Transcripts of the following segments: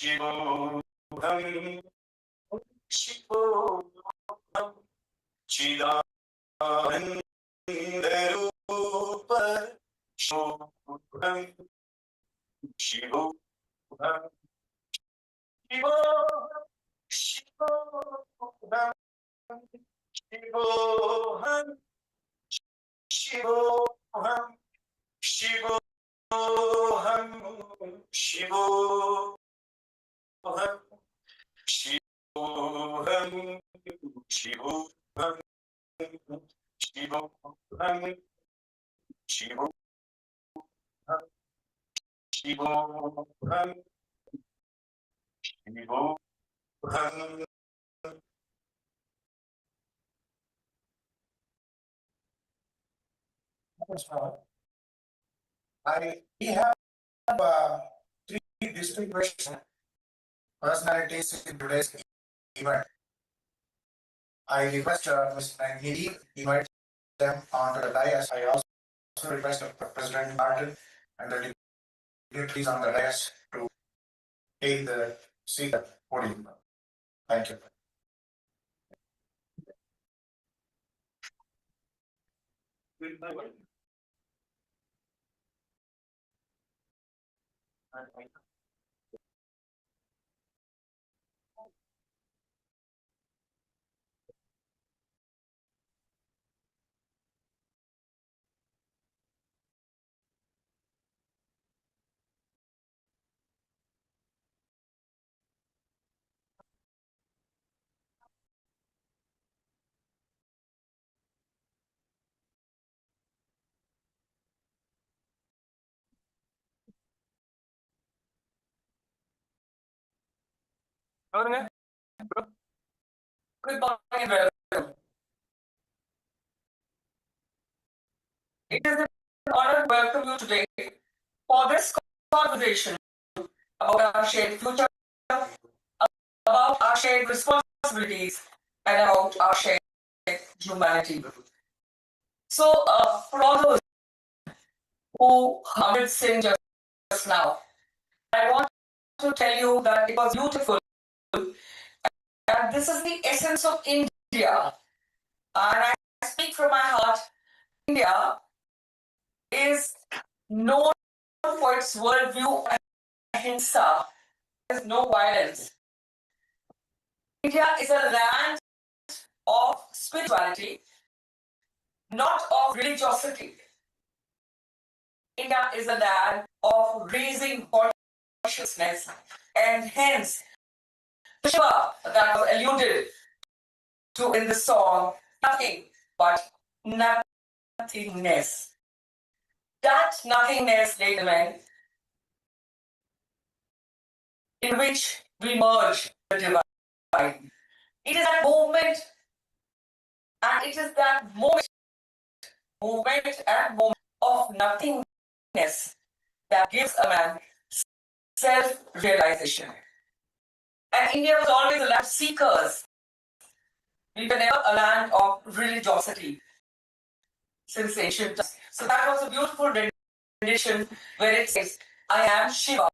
Shivoham, Shivoham, Chidanandarupa, Shivoham, Shivoham, Shivoham, Shivoham, Shivoham, Shivoham, Shivoham, Shivoham, Shivoham, Shivoham, Shivoham, Shivoham, Shivoham. We have three distinguished personalities in today's event. I request Ms. Nidhi invite them onto the dais. I also request President Martin and the dignitaries on the dais to take the seat at the podium. Thank you. Good morning, brother. It is an honor to welcome you today for this conversation about our shared future, about our shared responsibilities, and about our shared humanity. So, for all those who heard sing just now, I want to tell you that it was beautiful, and this is the essence of India. And I speak from my heart. India is known for its worldview and ahimsa. There is no violence. India is a land of spirituality, not of religiosity. India is a land of raising consciousness, and hence the Shiva that was alluded to in the song, nothing but nothingness. That nothingness, ladies and gentlemen, in which we merge the divine. It is that moment, and it is that moment of nothingness that gives a man self-realization. And India was always a land of seekers. We were never a land of religiosity since ancient times. So that was a beautiful rendition where it says, I am Shiva.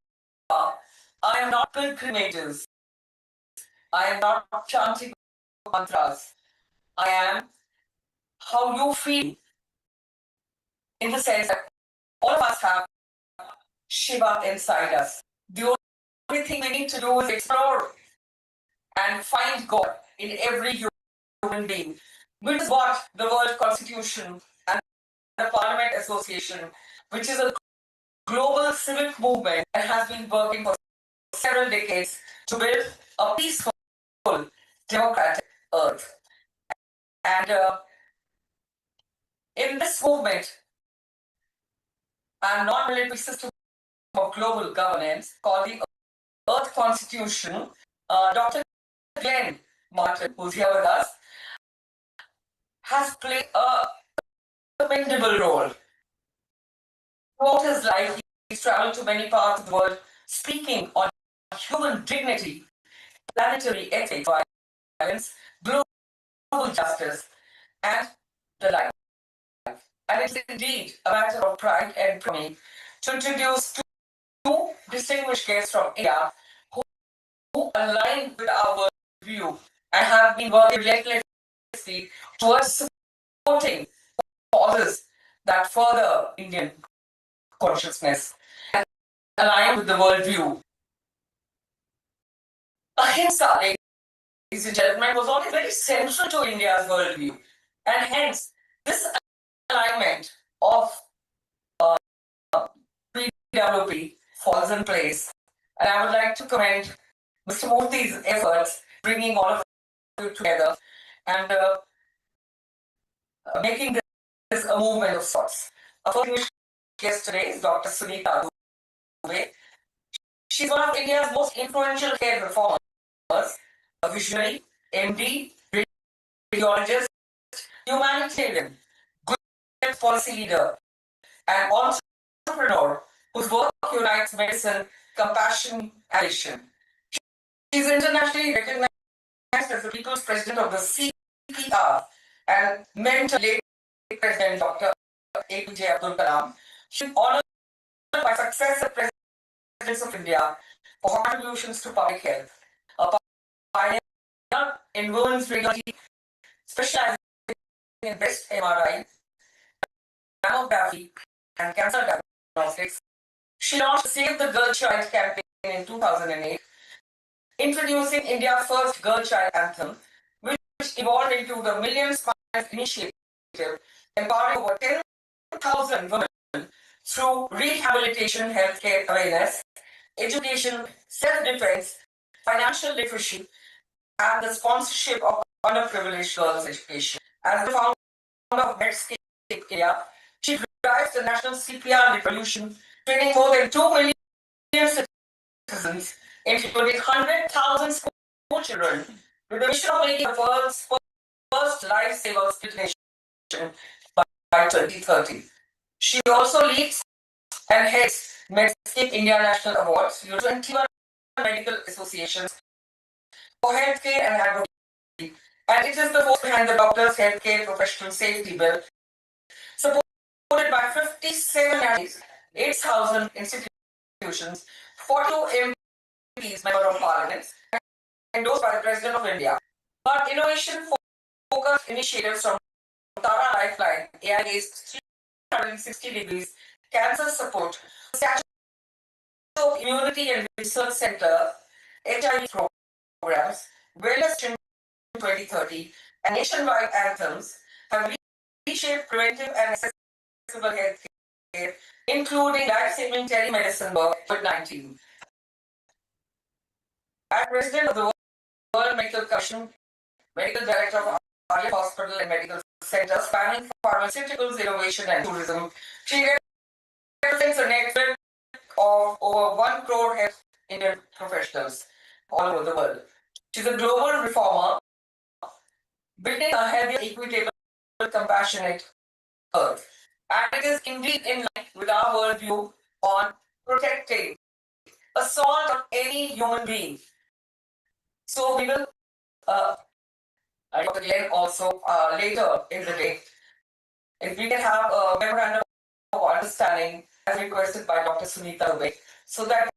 I am not pilgrimages. I am not chanting mantras. I am how you feel, in the sense that all of us have Shiva inside us. The only thing we need to do is explore and find God in every human being, which is what the World Constitution and the Parliament Association, which is a global civic movement that has been working for several decades to build a peaceful, democratic earth. And in this movement and non-military system of global governance called the Earth Constitution, Dr. Glenn Martin, who's here with us, has played a commendable role. Throughout his life, he's traveled to many parts of the world speaking on human dignity, planetary ethics, violence, global justice, and the like. And it's indeed a matter of pride and for me to introduce two distinguished guests from India who aligned with our worldview and have been working relentlessly towards supporting causes that further Indian consciousness and align with the worldview. Ahimsa, ladies and gentlemen, was always very central to India's worldview, and hence this alignment of PWP falls in place. And I would like to commend Mr. Murthy's efforts bringing all of you together and making this a movement of sorts. Our first guest today is Dr. Sunita Dubey. She's one of India's most influential care reformers, a visionary, MD, radiologist, humanitarian, good policy leader, and entrepreneur whose work unites medicine, compassion, and vision. She's internationally recognized as the People's President of the CPR and mentor late President Dr. APJ Abdul Kalam. She's honored by successive presidents of India for contributions to public health. A pioneer in women's radiology, specializing in breast MRI, mammography, and cancer diagnostics. She launched the Save the Girl Child campaign in 2008, introducing India's first girl child anthem, which evolved into the Million Smiles initiative, empowering over 10,000 women through rehabilitation, healthcare awareness, education, self-defense, financial literacy, and the sponsorship of underprivileged girls' education. As the founder of Medscape India, she drives the national CPR revolution, training more than 2 million citizens, including 100,000 school children, with the mission of making the world's first lifesaver hospital nation by 2030. She also leads and heads Medscape India National Awards, 21 medical associations for healthcare and advocacy, and it is the force behind the Doctors' Healthcare Professional Safety Bill, supported by 57 nationalities, 8,000 institutions, 42 MPs, Member of Parliament, endorsed by the President of India. But innovation-focused initiatives from Tara Lifeline, AI-based 360 degrees cancer support, Statue of Immunity and Research Center, HIV programs, Wellness 2030, and nationwide anthems have reshaped preventive and accessible health care, including life-saving telemedicine work for COVID-19. As President of the World Medical Commission, Medical Director of Arya Hospital and Medical Center, spanning pharmaceuticals, innovation, and tourism, she represents a network of over 1 crore health Indian professionals all over the world. She's a global reformer, building a healthier, equitable, compassionate earth. And it is indeed in line with our worldview on protecting a soul of any human being. So we will, Dr. Glenn also later in the day, if we can have a memorandum of understanding as requested by Dr. Sunita Dubey, so that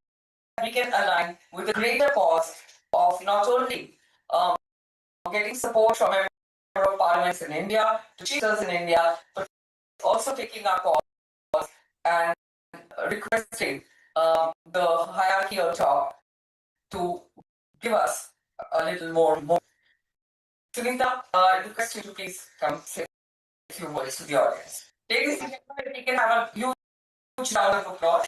we can align with the greater cause of not only getting support from member of parliaments in India, to teachers in India, but also taking our cause and requesting the hierarchy on top to give us a little more. Sunita, I request you to please come say a few words to the audience. Ladies and gentlemen, we can have a huge round of applause.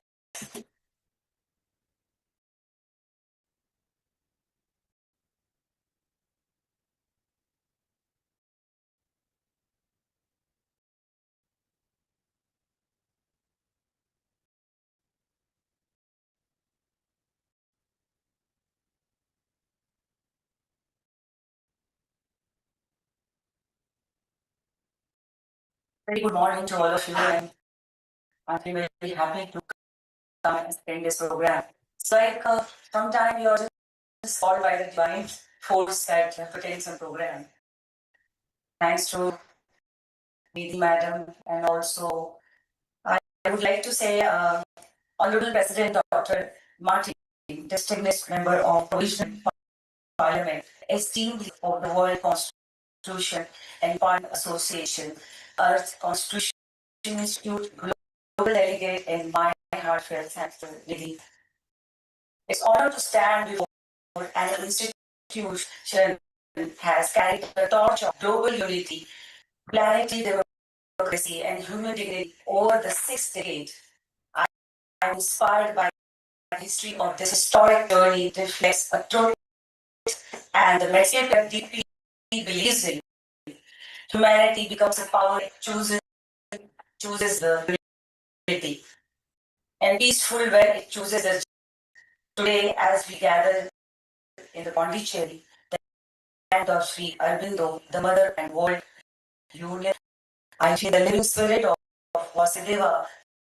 Very good morning to all of you, and I'm very happy to come and attend this program. It's like sometime you're just called by the divine force that pertains some program. Thanks to Nidhi Madam, and also I would like to say Honorable President Dr. Martin, distinguished member of Provisional Parliament, esteemed of the World Constitution and Fund Association, Earth Constitution Institute, Global Delegate, and my heartfelt thanks to Lily. It's honor to stand before an institution has carried the torch of global unity, planetary democracy, and human dignity over the 6th decade. I am inspired by the history of this historic journey. It reflects a truth and the message that deeply believes in. Humanity becomes a power that chooses the unity, and peaceful when it chooses us. Today, as we gather in the Pondicherry, the land of Sri Aurobindo, the mother and world union, I feel the living spirit of Vasudeva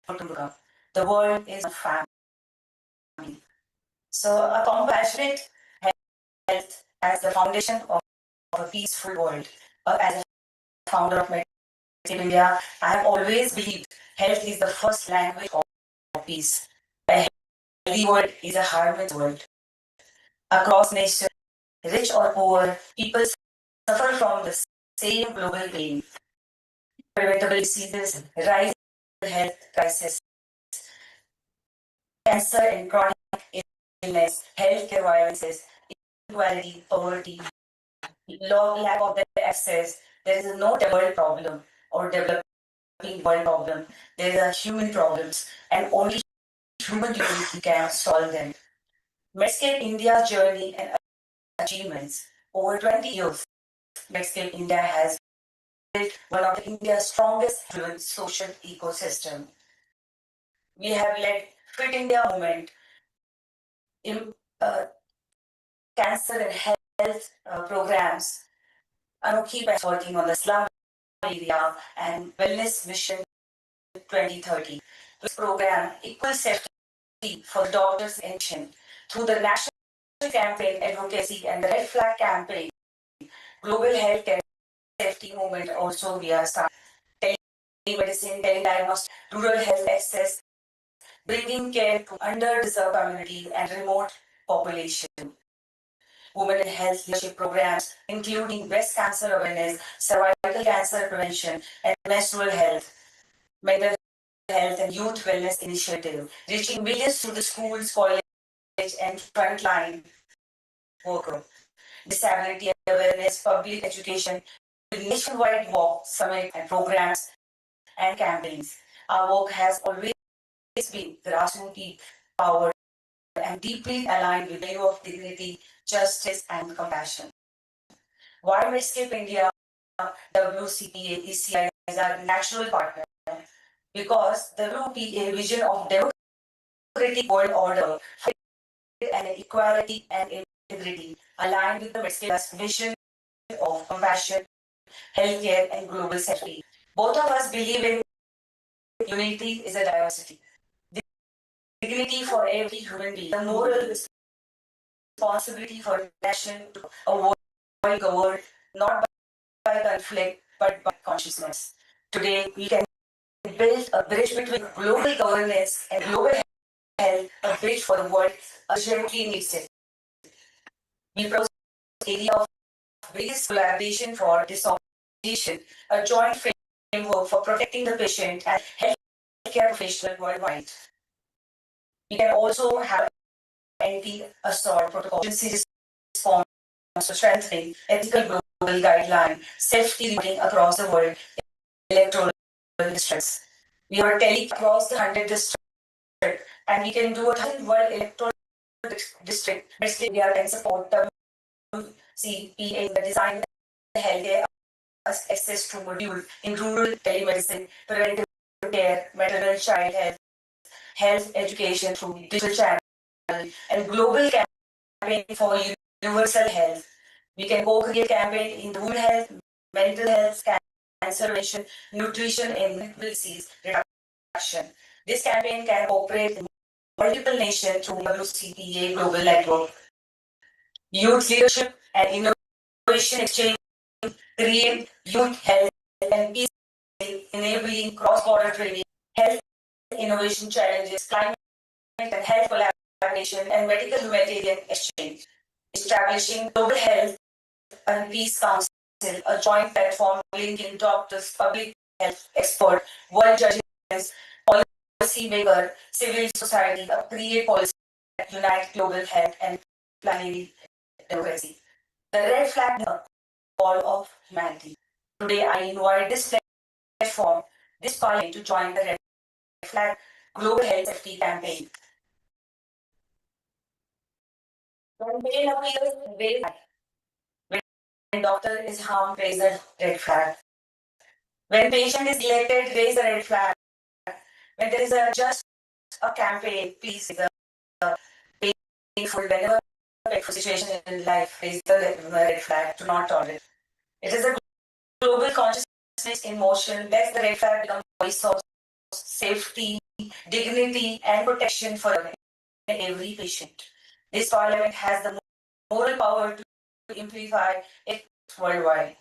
Kutumbakam. The world is a family. So, a compassionate health as the foundation of a peaceful world. As a founder of Medicine India, I have always believed health is the first language of peace. A healthy world is a harmonious world. Across nations, rich or poor, people suffer from the same global pain. Preventable diseases, rising health crisis, cancer and chronic illness, healthcare violences, inequality, poverty, lack of access. There is no world problem or developing world problem. There are human problems, and only human unity can solve them. Medscape India's journey and achievements. Over 20 years, Medscape India has built one of India's strongest driven social ecosystem. We have led Fit India movement in cancer and health programs. Anokhi is working on the slum area and wellness mission 2030. This program, Equal Safety for Doctors in Action, through the National Campaign Advocacy and the Red Flag Campaign, Global Healthcare Safety Movement also we are starting. Telemedicine, telediagnostics, rural health access, bringing care to underdeserved communities and remote population. Women in health leadership programs, including breast cancer awareness, cervical cancer prevention, and menstrual health, mental health and youth wellness initiative, reaching millions through the schools, college, and frontline worker. Disability awareness, public education, nationwide walk, summit, and programs and campaigns. Our work has always been grassroots powered and deeply aligned with the value of dignity, justice, and compassion. Why Medscape India, WCPA, ECI is our natural partner? Because the WPA vision of democratic world order and equality and integrity aligned with the Medscape's vision of compassion, healthcare, and global safety. Both of us believe in unity is a diversity. Dignity for every human being, the moral responsibility for a nation to a world governed not by conflict but by consciousness. Today, we can build a bridge between global governance and global health, a bridge for the world urgently needs it. We propose area of biggest collaboration for this organization, a joint framework for protecting the patient and healthcare professionals worldwide. We can also have anti-assault protocol, agency response to strengthening ethical global guideline, safety reporting across the world, electoral districts. We are telling across the 100 districts, and we can do a 100 world electoral district. India can support WCPA in the design of the healthcare access to module in rural telemedicine, preventive care, maternal child health, health education through digital channels, and global campaign for universal health. We can co-create campaign in women health, mental health, cancer prevention, nutrition, and disease reduction. This campaign can cooperate with multiple nations through WCPA Global Network. Youth leadership and innovation exchange create youth health and peace, enabling cross-border training, health innovation challenges, climate and health collaboration, and medical humanitarian exchange. establishing Global Health and Peace Council, a joint platform linking doctors, public health experts, world judges, policy maker, civil society, create policy that unite global health and planetary democracy. The red flag call of humanity. Today I invite this platform, this parliament to join the red flag global health safety campaign. When pain appears, raise flag. When doctor is harmed, raise the red flag. When patient is neglected, raise the red flag. When there is just a campaign, please raise the painful, whenever painful situation in life, raise the red flag. Do not tolerate. It is a global consciousness in motion. Let the red flag become a voice of safety, dignity, and protection for every patient. This parliament has the moral power to amplify it worldwide.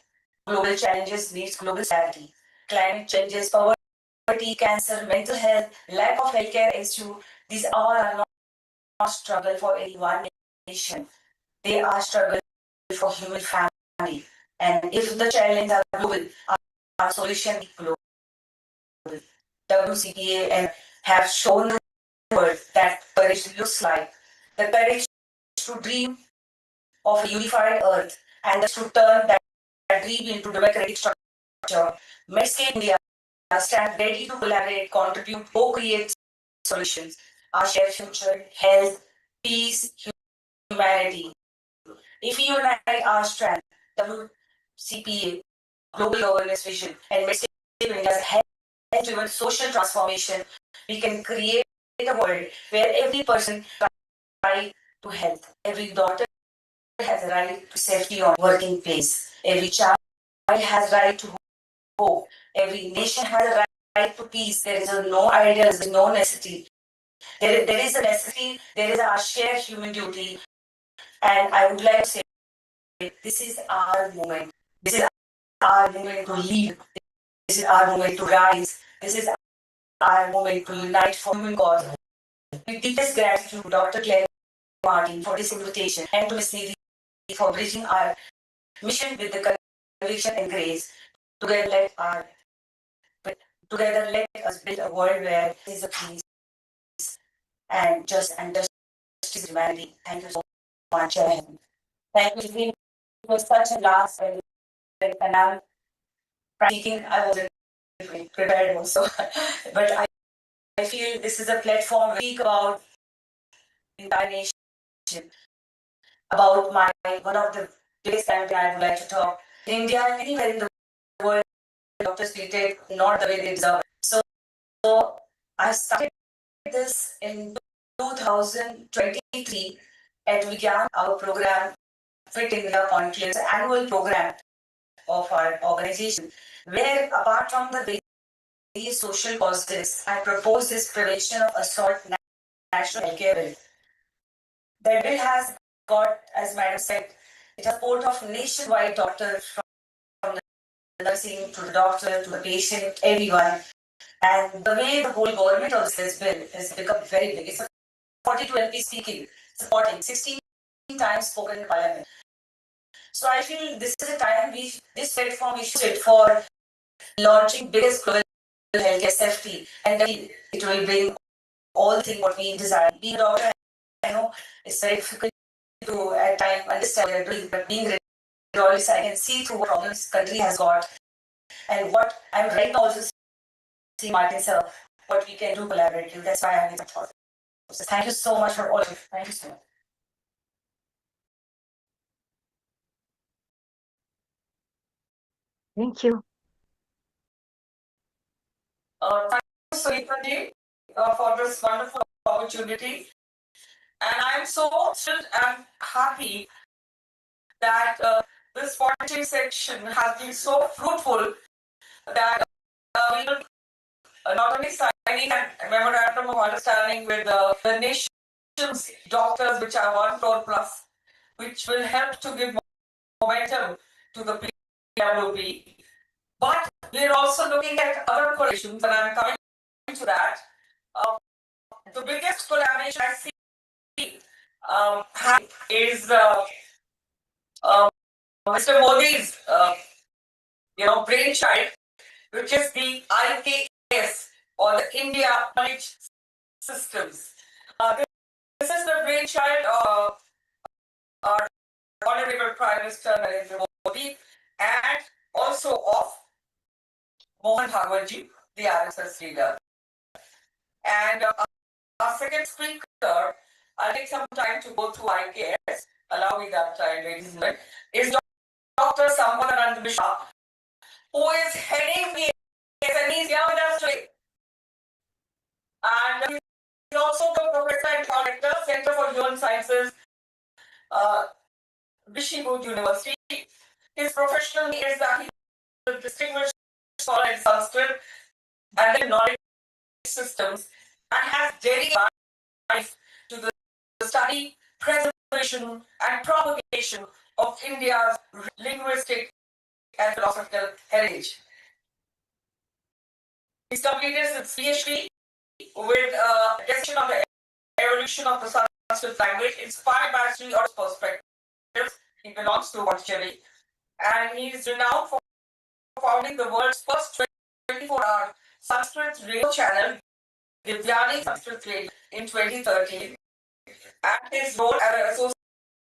Global challenges needs global solidarity. Climate changes, poverty, cancer, mental health, lack of healthcare issue. These all are not struggle for any one nation. They are struggle for human family. And if the challenges are global, our solution is global. WCPA and have shown the world that courage looks like. The courage to dream of a unified earth and to turn that dream into democratic structure. Medscape India stand ready to collaborate, contribute, co-create solutions. Our shared future, health, peace, humanity. If we unite our strength, WCPA, global governance vision, and Medscape India's health-driven social transformation, we can create a world where every person has a right to health, every daughter has a right to safety on working place, every child has right to hope, every nation has a right to peace. There is no ideas, there is no necessity. There is a necessity, there is our shared human duty, and I would like to say this is our moment. This is our moment to lead. This is our moment to rise. This is our moment to unite for human cause. With deepest gratitude to Dr. Claire Martin for this invitation and to Ms. Nidhi for bridging our mission with the conviction and grace. Together let us build a world where there is a peace and justice humanity. Thank you so much. Thank you. It was such a last and I'm speaking. I wasn't prepared also, but I feel this is a platform to speak about entire nation, about my one of the biggest campaign I would like to talk. In India and anywhere in the world, doctors treated not the way they deserve. So I started this in 2023 at Vigyan, our program, Fit India Conclave's annual program of our organization, where apart from the various social causes, I propose this prevention of assault national healthcare bill. The bill has got, as Madam said, the support of nationwide doctors from the nursing to the doctor to the patient, everyone. And the way the whole government of this bill has become very big. It's a 42 MP speaking, supporting 16 times spoken in Parliament. So I feel this is a time this platform we should for launching biggest global healthcare safety, and then it will bring all things what we desire. Being a doctor, I know it's very difficult to at times understand what you're doing, but being a radiologist, I can see through what problems country has got and what I'm right now also see Martin sir, what we can do collaboratively. That's why I'm in support. So thank you so much for all of it. Thank you so much. Thank you. Thank you, Sarita for this wonderful opportunity. And I'm so thrilled and happy that this 40 section has been so fruitful that we will not only signing a memorandum of understanding with the nation's doctors, which are 1 crore plus, which will help to give momentum to the PWP. But we're also looking at other collaborations, and I'm coming to that. The biggest collaboration I see is Mr. Modi's, brainchild, which is the IKS or the India Knowledge Systems. This is the brainchild of our Honorable Prime Minister Narendra Modi and also of Mohan Bhagwatji, the RSS leader. And our second speaker, I'll take some time to go through IKS. Allow me that time, ladies and gentlemen. Is Dr. Sambadanand Mishra, who is heading the IKS and he's here with us today. And he's also the professor and director, Center for Human Sciences, Vishnu University. His professional is that he is a distinguished scholar in Sanskrit and the knowledge systems and has dedicated life to the study, preservation, and propagation of India's linguistic and philosophical heritage. He's completed his PhD with a discussion on the evolution of the Sanskrit language inspired by three other perspectives. He belongs to Pondicherry and he is renowned for founding the world's first 24-hour Sanskrit radio channel, Divyani Sanskrit Radio, in 2013, and his role as an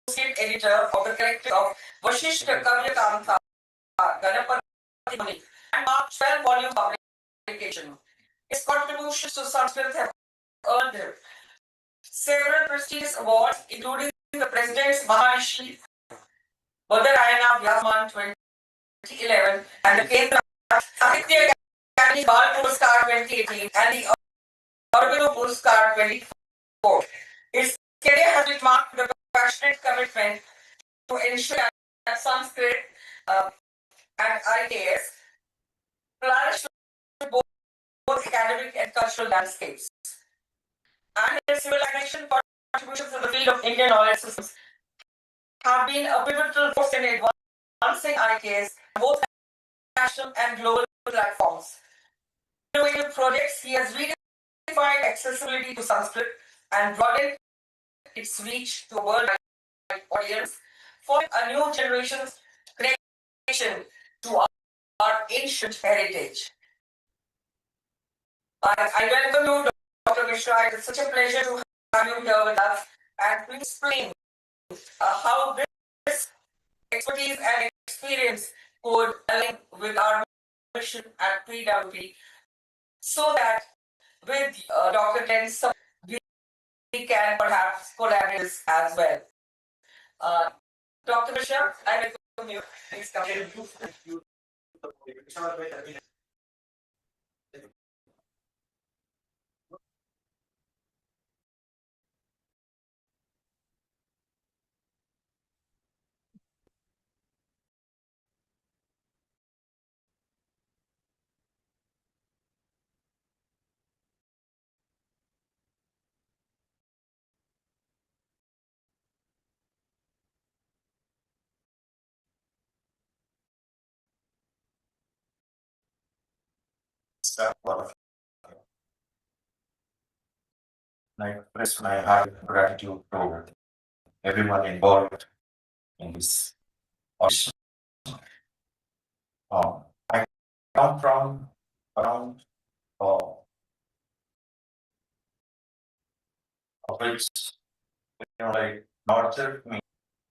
associate editor of the collective of Vashishta Kavyakantha Ganapati Muni and marked 12-volume publication. His contributions to Sanskrit have earned him several prestigious awards, including the President's Maharishi Badarayana Vyasman 2011 and the Kendra Sahitya Academy Bal Puraskar 2018 and the Aurobindo Puraskar 2024. His career has been marked with a passionate commitment to ensure that Sanskrit and IKS flourish with both academic and cultural landscapes. And his civilization contributions in the field of Indian knowledge systems have been a pivotal force in advancing IKS both national and global platforms. Innovative projects, he has redefined accessibility to Sanskrit and broadened its reach to a worldwide audience, for a new generation's connection to our ancient heritage. I welcome you, Dr. Mishra. It's such a pleasure to have you here with us and to explain how this expertise and experience could align with our mission at PWP, so that with Dr. Dennis, we can perhaps collaborate as well. Dr. Mishra, I welcome you. Please come in. I express my heart gratitude to everyone involved in this audition. I come from around which like nurtured me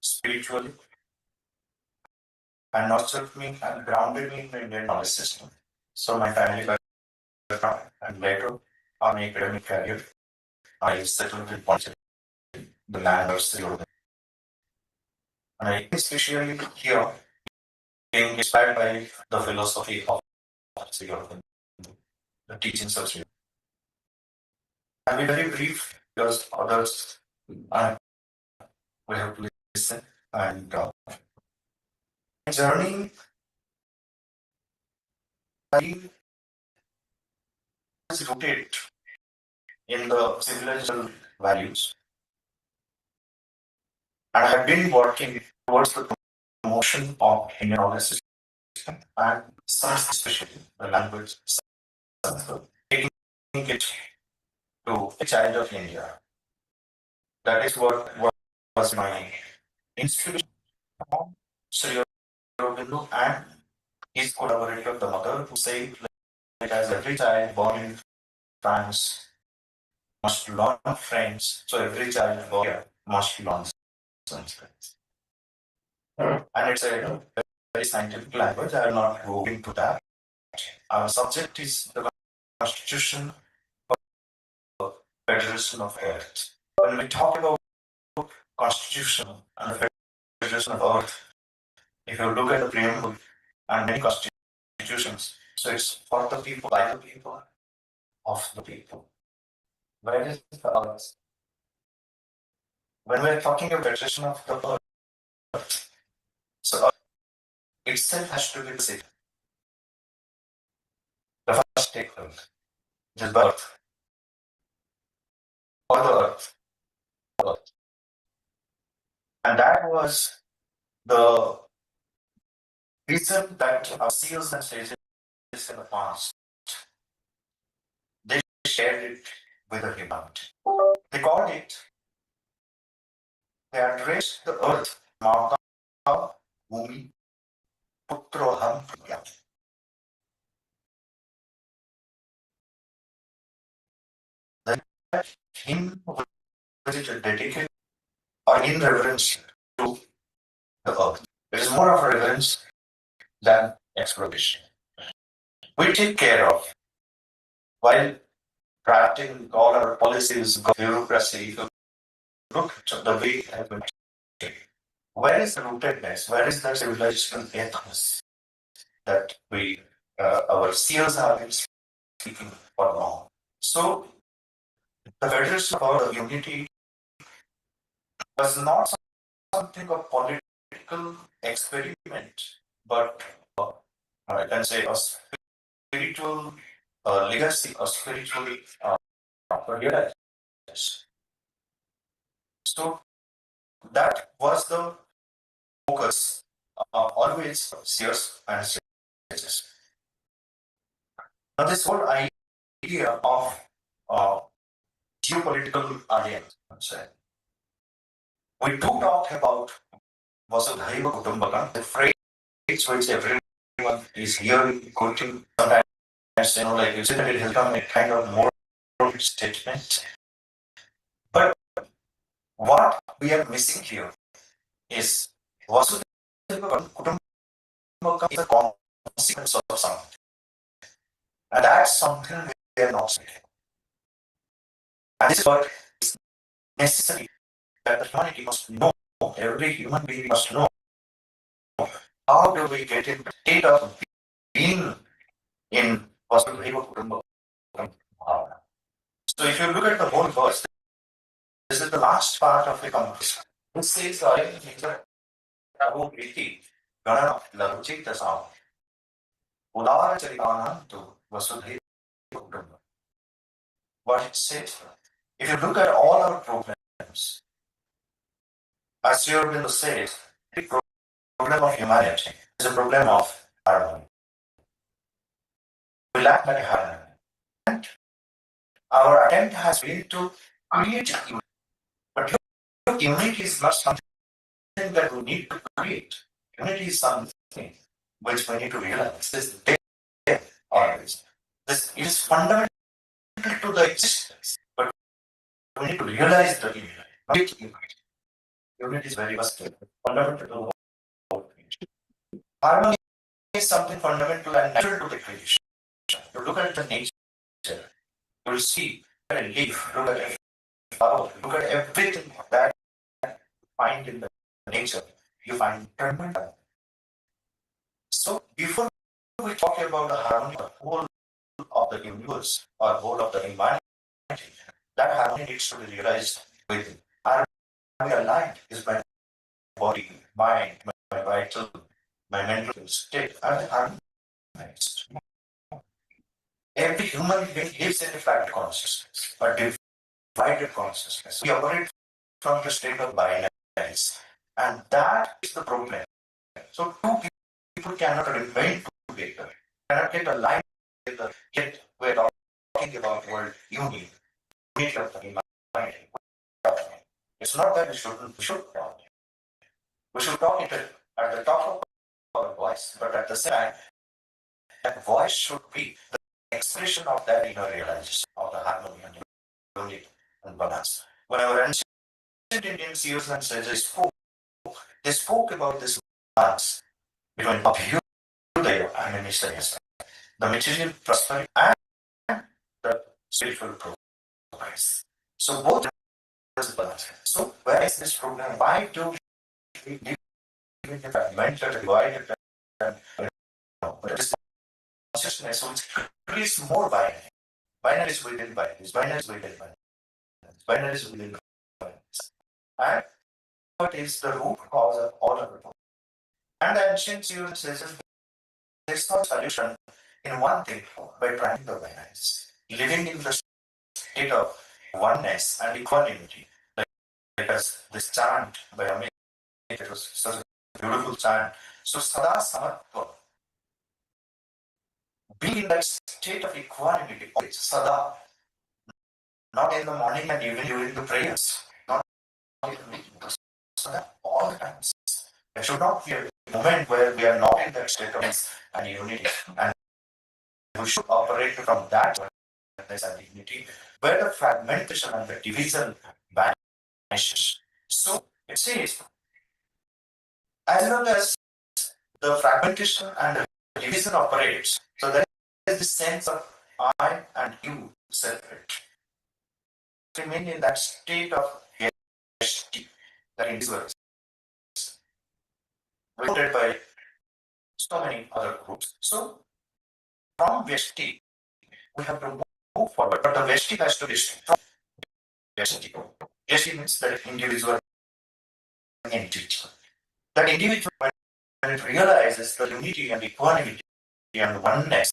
spiritually and nurtured me and grounded me in the Indian knowledge system. So my family background and later on my academic career, I settled in Pondicherry, the land of Sri Lanka. And I especially here being inspired by the philosophy of Sri Lanka, the teachings of Sri Lanka. I'll be very brief because others will have to listen. And my journey is rooted in the civilizational values. And I have been working towards the promotion of Indian knowledge system and Sanskrit, especially the language, taking it to a child of India. That is what was my inspiration Sri Aurobindo and his collaborator, the mother, who said that as every child born in France must learn French, so every child born here must learn Sanskrit. And it's a very scientific language. I will not go into that. Our subject is the Constitution of the Federation of Earth. When we talk about Constitution and the Federation of Earth, if you look at the preamble and many constitutions, so it's for the people, by the people, of the people. Where is the earth? When we're talking about federation of the earth, so earth itself has to be the same. The first statement is birth, or the earth. And that was the reason that our seers and sages in the past, they shared it with the humanity. They called it, they addressed the earth, Mata Bhumi Putroham Priya. That hymn which is dedicated or in reverence to the earth. It is more of a reverence than exploration. We take care of while drafting all our policies, bureaucracy. Look at the way it has been taken. Where is the rootedness? Where is the civilizational ethos that we, our seers have been speaking for long? So, the Federation of our unity was not something of political experiment, but I can say a spiritual legacy, a spiritual realization. So that was the focus always seers and sages. Now this whole idea of geopolitical alliance, we do talk about Vasudhaiva Kutumbakam, the phrase which everyone is hearing, quoting sometimes, like you said, it has become a kind of moral statement. But what we are missing here is Vasudhaiva Kutumbakam is a consequence of something. And that's something we are not saying. And this is what is necessary that the humanity must know, every human being must know. How do we get in the state of being in Vasudhaiva Kutumbakam? So if you look at the whole verse, this is the last part of the conversation. It says, Prabhu Priti, Gana Laruchita Sam, Udara Charitanam to Vasudhaiva Kutumbakam. What it says, if you look at all our problems, as Sri Aurobindo says, the problem of humanity is a problem of harmony. We lack that harmony. And our attempt has been to create unity. But unity is not something that we need to create. Unity is something which we need to realize. This is there always. This is fundamental to the existence. But we need to realize the unity. Unity is very versatile, fundamental to the whole creation. Harmony is something fundamental and natural to the creation. You look at the nature, you will see a leaf, look at a flower, look at everything that you find in the nature, you find fundamental. So before we talk about the harmony of the whole of the universe or whole of the environment, that harmony needs to be realized within. Harmony aligned is my body, mind, my vital, my mental state, and harmonized. Every human being lives in a flat consciousness, a divided consciousness. We operate from the state of binaries, and that is the problem. So two people cannot remain together, cannot get aligned together, yet we're talking about world unity of the humanity. It's not that we should talk. We should talk it at the top of our voice, but at the same time, that voice should be the expression of that inner realization of the harmony and unity and balance. When our ancient Indian seers and sages spoke, they spoke about this balance between Abhyudaya and Nishayasa, the material prosperity and the spiritual progress. So both is balance. So where is this program? Why do we give it a fragmented, divided, and this consciousness? So it is more binary. Binary is within binaries. Binary is within binaries. Binary is within binaries. And what is the root cause of all of it? And the ancient seers says there's no solution in one thing by trying the binaries. Living in the state of oneness and equanimity. Because this chant by Amit, it was such a beautiful chant. So Sada Samatva, being in that state of equanimity, Sada, not in the morning and evening during the prayers, not in the meeting, Sada, all the times. There should not be a moment where we are not in that state of peace and unity, and we should operate from that oneness and unity, where the fragmentation and the division vanishes. So it says, as long as the fragmentation and the division operates, so there is this sense of I and you separate. Remain in that state of yeshti, that individuals, voted by so many other groups. So from Veshti, we have to move forward, but the Veshti has to be from Veshti. Veshti means that individual entity. That individual, when it realizes the unity and equanimity and oneness,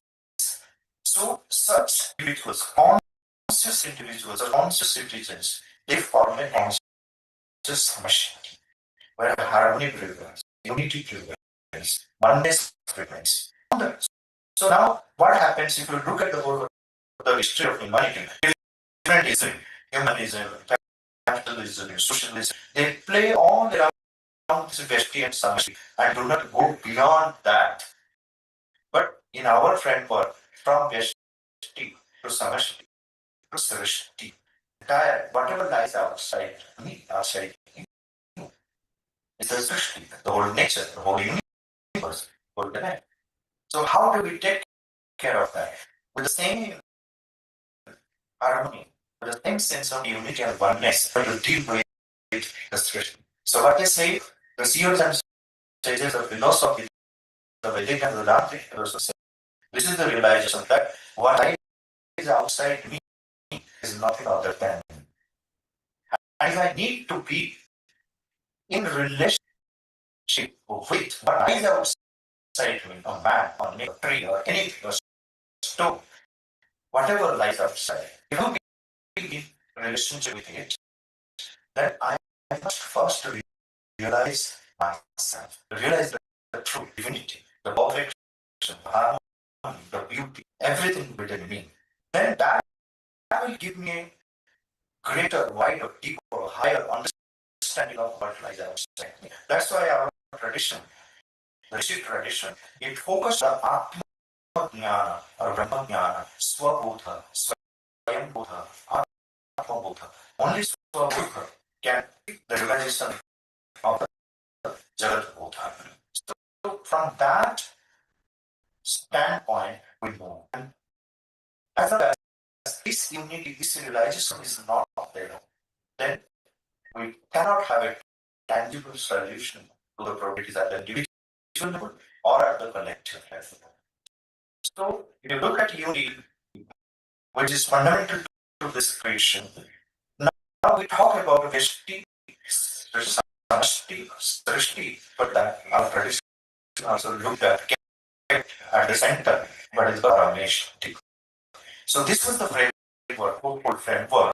so such individuals, conscious individuals or conscious citizens, they form a conscious machine where harmony prevails, unity prevails, oneness prevails. So now, what happens if you look at the whole the history of humanity? Different ism, humanism, capitalism, socialism, they play all around this Veshti and Samashti and do not go beyond that. But in our framework, from Veshti to Samashti to Sarashti, entire whatever lies outside me, outside you, is the Srishti, the whole nature, the whole universe, the whole divine. So how do we take care of that? With the same harmony, with the same sense of unity and oneness, to deal with the Srishti. So what they say, the seers and sages of philosophy, the Vedic and the Vedantic also say, this is the realization that what is outside me is nothing other than me. And if I need to be in relationship with what is outside me, a man, or a tree, or anything, or stone, whatever lies outside, if you be in relationship with it, then I must first realize myself, realize the true divinity, the perfection, the harmony, the beauty, everything within me. Then that will give me a greater, wider, deeper, higher understanding of what lies outside me. That's why our tradition, the Rishi tradition, it focused on Atma Jnana or Brahma Jnana, Swabodha, Swayambodha, Atma Bodha. Only Swabodha can the realization of the Jagat Bodha. So from that standpoint, we move. And as long as this unity, this realization is not there, then we cannot have a tangible solution to the problems at the individual level or at the collective level. So, if you look at unity, which is fundamental to this creation, now we talk about Veshti, Samashti, Srishti, but that our tradition also looked at the center, but it's Parameshti. So, this was the framework, whole framework,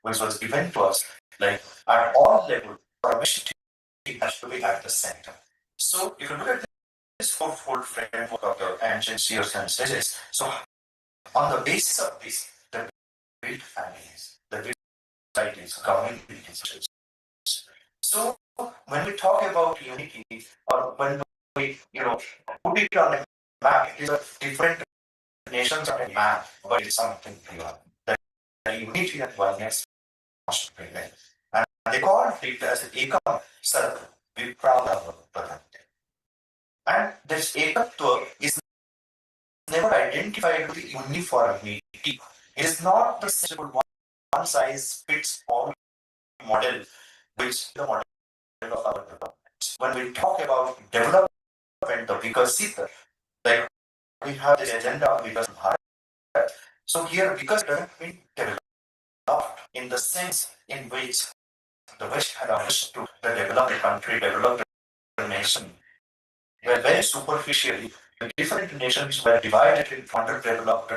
which was given to us, like at all levels, Parameshti has to be at the center. So, if you look at this fourfold framework of the ancient seers and sages, so on the basis of this, the built families, the built societies, communities. So, when we talk about unity, or when we, put it on a map, it is a different nations on a map, but it's something beyond. The unity and oneness must prevail. And they call it as Ekam Sarv Viprava Pradhan. And this Ekatva is never identified with uniformity. It is not the simple one size fits all model, which is the model of our development. When we talk about development, the Vikasita, like we have this agenda of Vikas Bharat. So here, Vikas doesn't mean developed in the sense in which the West had understood the developed country, developed nation, where very superficially the different nations were divided in underdeveloped,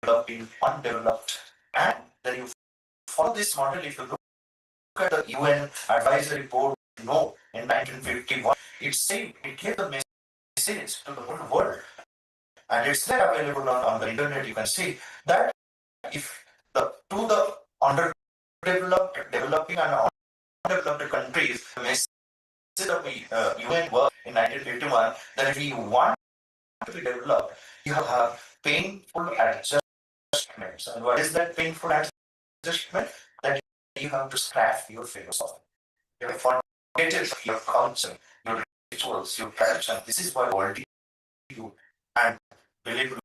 developing, undeveloped, and then you follow this model. If you look at the UN Advisory Board note in 1951, it gave the message to the whole world, and it's there available on the internet. You can see that if the underdeveloped, developing, and undeveloped countries, the message of the UN was in 1951 that if you want to be developed, you have painful adjustments. And what is that painful adjustment? That you have to scrap your philosophy. You have forgotten your culture, your rituals, your tradition. This is why world you, and believe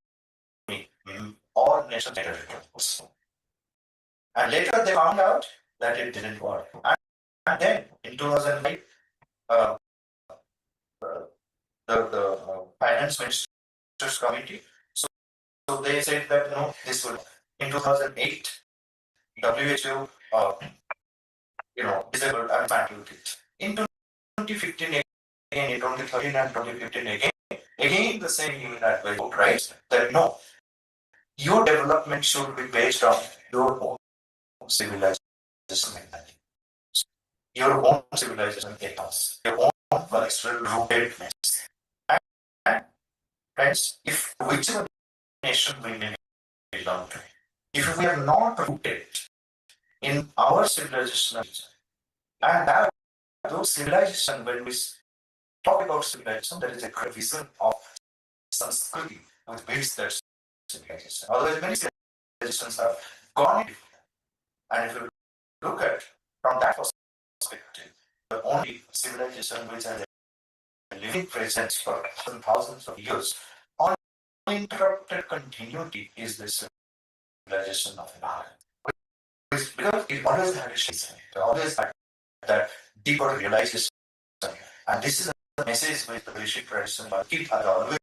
me, all nations made it. And later they found out that it didn't work. And then in 2008, uh, the finance ministers committee, so they said that no, this will. In 2008, WHO, disabled unfantilled it. In 2015 again, in 2013 and 2015 again the same UN advice writes that no, your development should be based on your own civilization mentality, your own civilization ethos, your own cultural rootedness. And friends, if whichever nation we may belong to, if we are not rooted in our civilization, and that those civilization, when we talk about civilization, there is a great vision of Sanskriti, which builds that civilization. Otherwise, many civilizations have gone into it. And if you look at from that perspective, the only civilization which has a living presence for thousands of years, uninterrupted continuity is the civilization of Bharat. Because it always had a shape, it always had that deeper realization. And this is a message which the Rishi tradition has always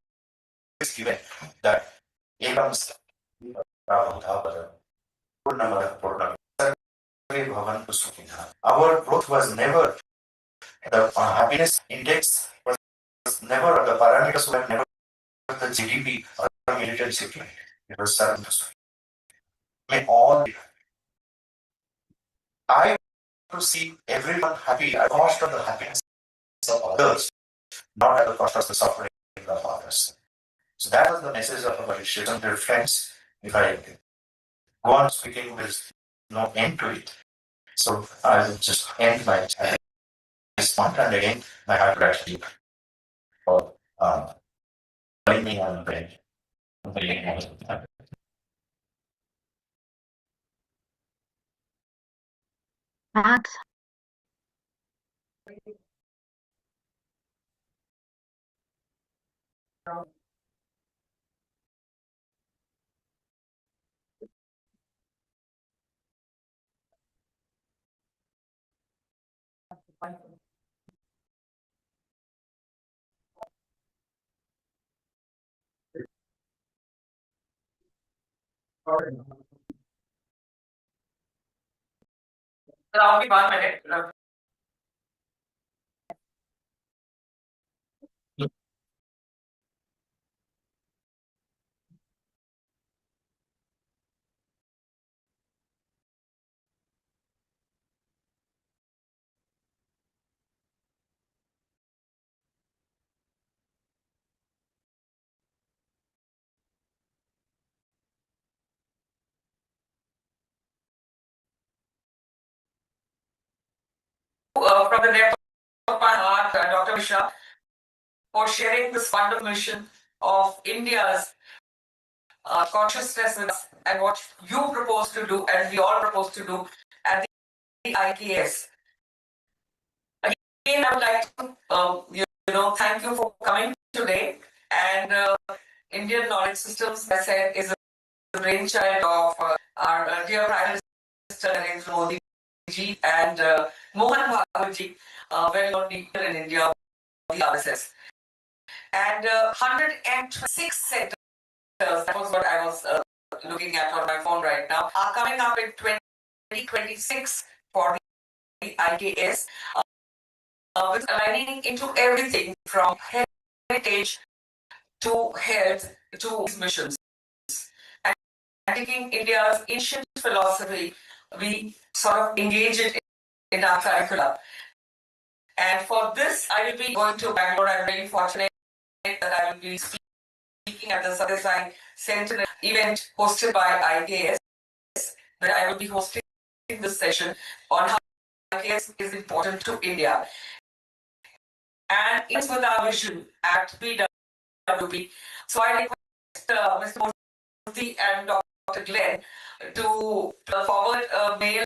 given, that Ekam our growth was never, the happiness index was never, the parameters were never the GDP or the military sector. It was 7%. May all, I to see everyone happy at the cost of the happiness of others, not at the cost of the suffering of others. So that was the message of our Rishi. Dear friends, if I go on speaking, there's no end to it. So I will just end my point, and again, my heart gratitude for telling me on the Max, Allow me 1 minute. From the Mishra, for sharing this wonderful mission of India's consciousness with us and what you propose to do and we all propose to do at the IKS. Again, I would like to, thank you for coming today. And Indian Knowledge Systems, as I said, is a brainchild of our dear Prime Minister Narendra Modi ji and Mohan Bhagwat ji, well-known leader in India, the RSS. And 126 centers, that was what I was looking at on my phone right now, are coming up in 2026 for the IKS, with aligning into everything from heritage to health to missions. And taking India's ancient philosophy, we sort of engage it in our curricula. And for this, I will be going to Bangalore. I'm really fortunate that I will be speaking at the Satyasai Sentinel event hosted by IKS, where I will be hosting this session on how IKS is important to India. And it's with our vision at PWP. So I request Mr. Murthy and Dr. Glenn to forward a mail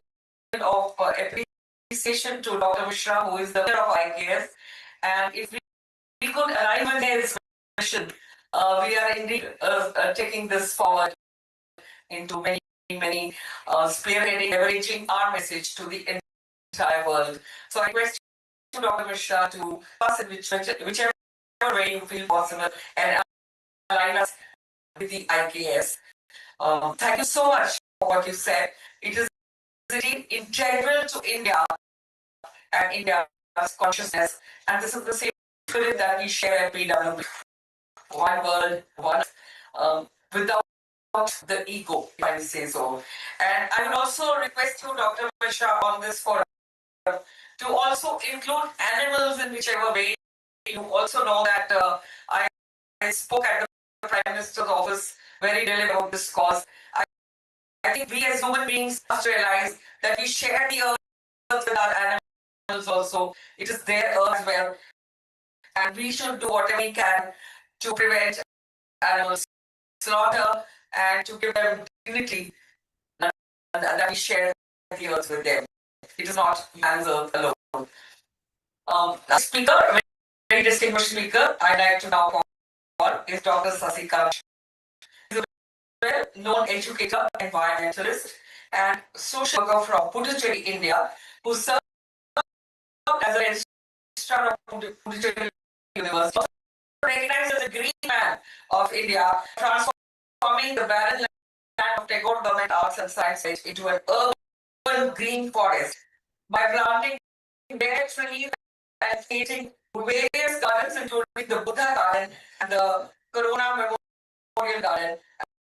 of appreciation to Dr. Mishra, who is the leader of IKS. And if we could align with his mission, we are indeed taking this forward into many spearheading, leveraging our message to the entire world. So I request you, Dr. Mishra, to pass it whichever way you feel possible and align us with the IKS. Thank you so much for what you said. It is indeed integral to India and India's consciousness, and this is the same spirit that we share at PWP. One world, one without the ego, if I may say so. And I would also request you, Dr. Mishra, on this forum to also include animals in whichever way. You also know that I spoke at the Prime Minister's office very early about this cause. I think we as human beings must realize that we share the earth with our animals also. It is their earth as well. And we should do whatever we can to prevent animal slaughter and to give them dignity that we share the earth with them. It is not man's earth alone. The speaker, a very distinguished speaker, I'd like to now call is Dr. Sasikant. He's a well-known educator, environmentalist, and social worker from Puducherry, India, who served as a registrar of Puducherry University, recognized as the green man of India, transforming the barren land of Tagore Government Arts and Science into an urban green forest by planting bare trees and creating various gardens, including the Buddha Garden and the Corona Memorial Garden,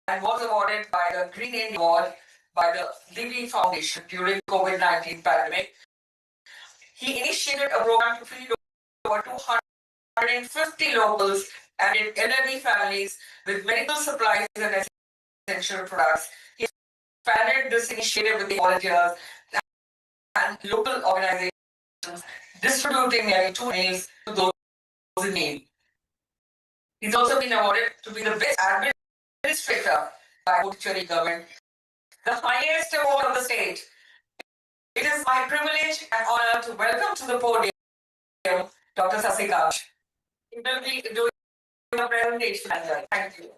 and was awarded by the Green India Award by the Libby Foundation during COVID-19 pandemic. He initiated a program to feed over 250 locals and elderly families with medical supplies and essential products. He expanded this initiative with the volunteers and local organizations, distributing nearly 2 meals to those in need. He's also been awarded to be the best administrator by Puducherry government, the highest award of the state. It is my privilege and honor to welcome to the podium Dr. Sasikant. He will be doing a presentation as well. Thank you.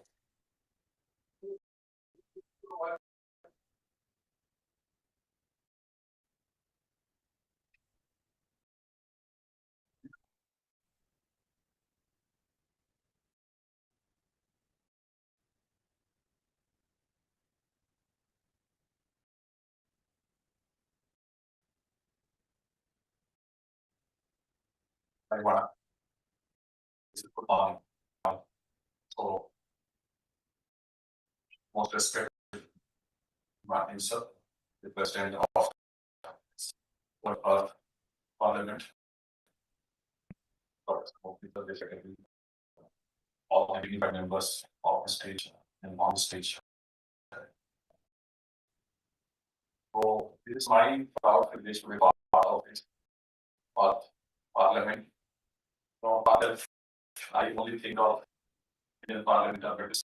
Everyone, good morning. So, most respected Martin sir, the President of Earth Parliament, all the dignified members of the stage and on the stage. So, it is my proud privilege to be part of this Parliament. Parliament, I only think of Indian Parliament or British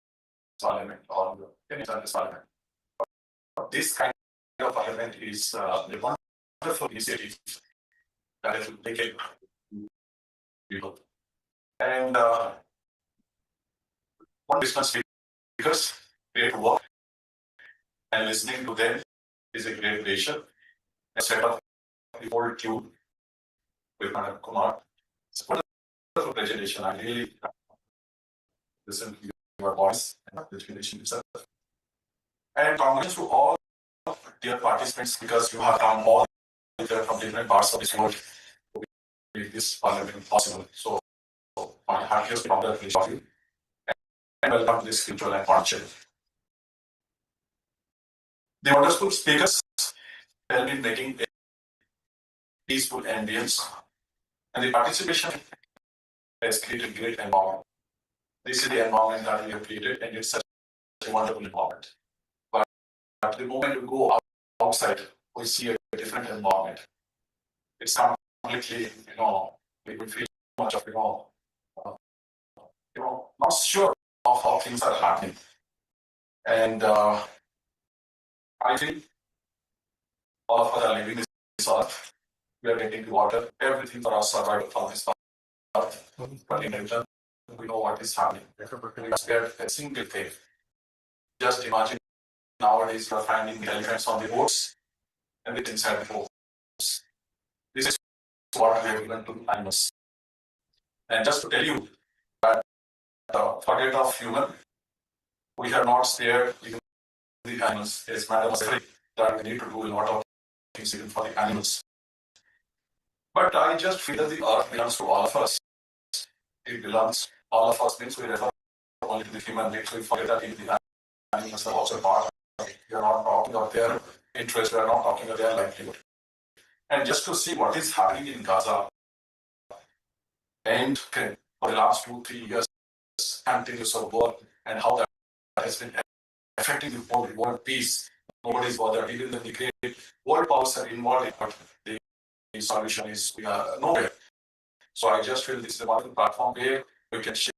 Parliament or the Indian Parliament. This kind of parliament is a wonderful initiative that has taken people. And one business because great work and listening to them is a great pleasure. A set of the whole tune with Madam Kumar. It's a wonderful presentation. I really listen to your voice and the presentation itself. And congratulations to all dear participants because you have come all from different parts of this world to make this parliament possible. So my happiest congratulations to you and welcome to this virtual and partnership. The wonderful speakers help in making a peaceful ambience and the participation has created great environment. This is the environment that we have created and it's such a wonderful environment. But at the moment we go outside, we see a different environment. It's completely, we feel much of, not sure of how things are happening. And I think all of us are living this earth. We are getting the water, everything for our survival from this earth. But in return, we know what is happening. We are scared a single thing. Just imagine nowadays you are finding the elephants on the roads and it's inside the homes. This is what we have given to animals. And just to tell you that forget of human, we have not spared even the animals. As Madam was saying, that we need to do a lot of things even for the animals. But I just feel that the earth belongs to all of us. It belongs, all of us means we refer only to the human beings. We forget that the animals are also part of it. We are not talking of their interest, we are not talking of their livelihood. And just to see what is happening in Gaza and for the last 2-3 years, continuous of war and how that has been affecting the whole world peace. Nobody is bothered. Even the great world powers are involved in it. The solution is we are nowhere. So I just feel this is a wonderful platform where we can share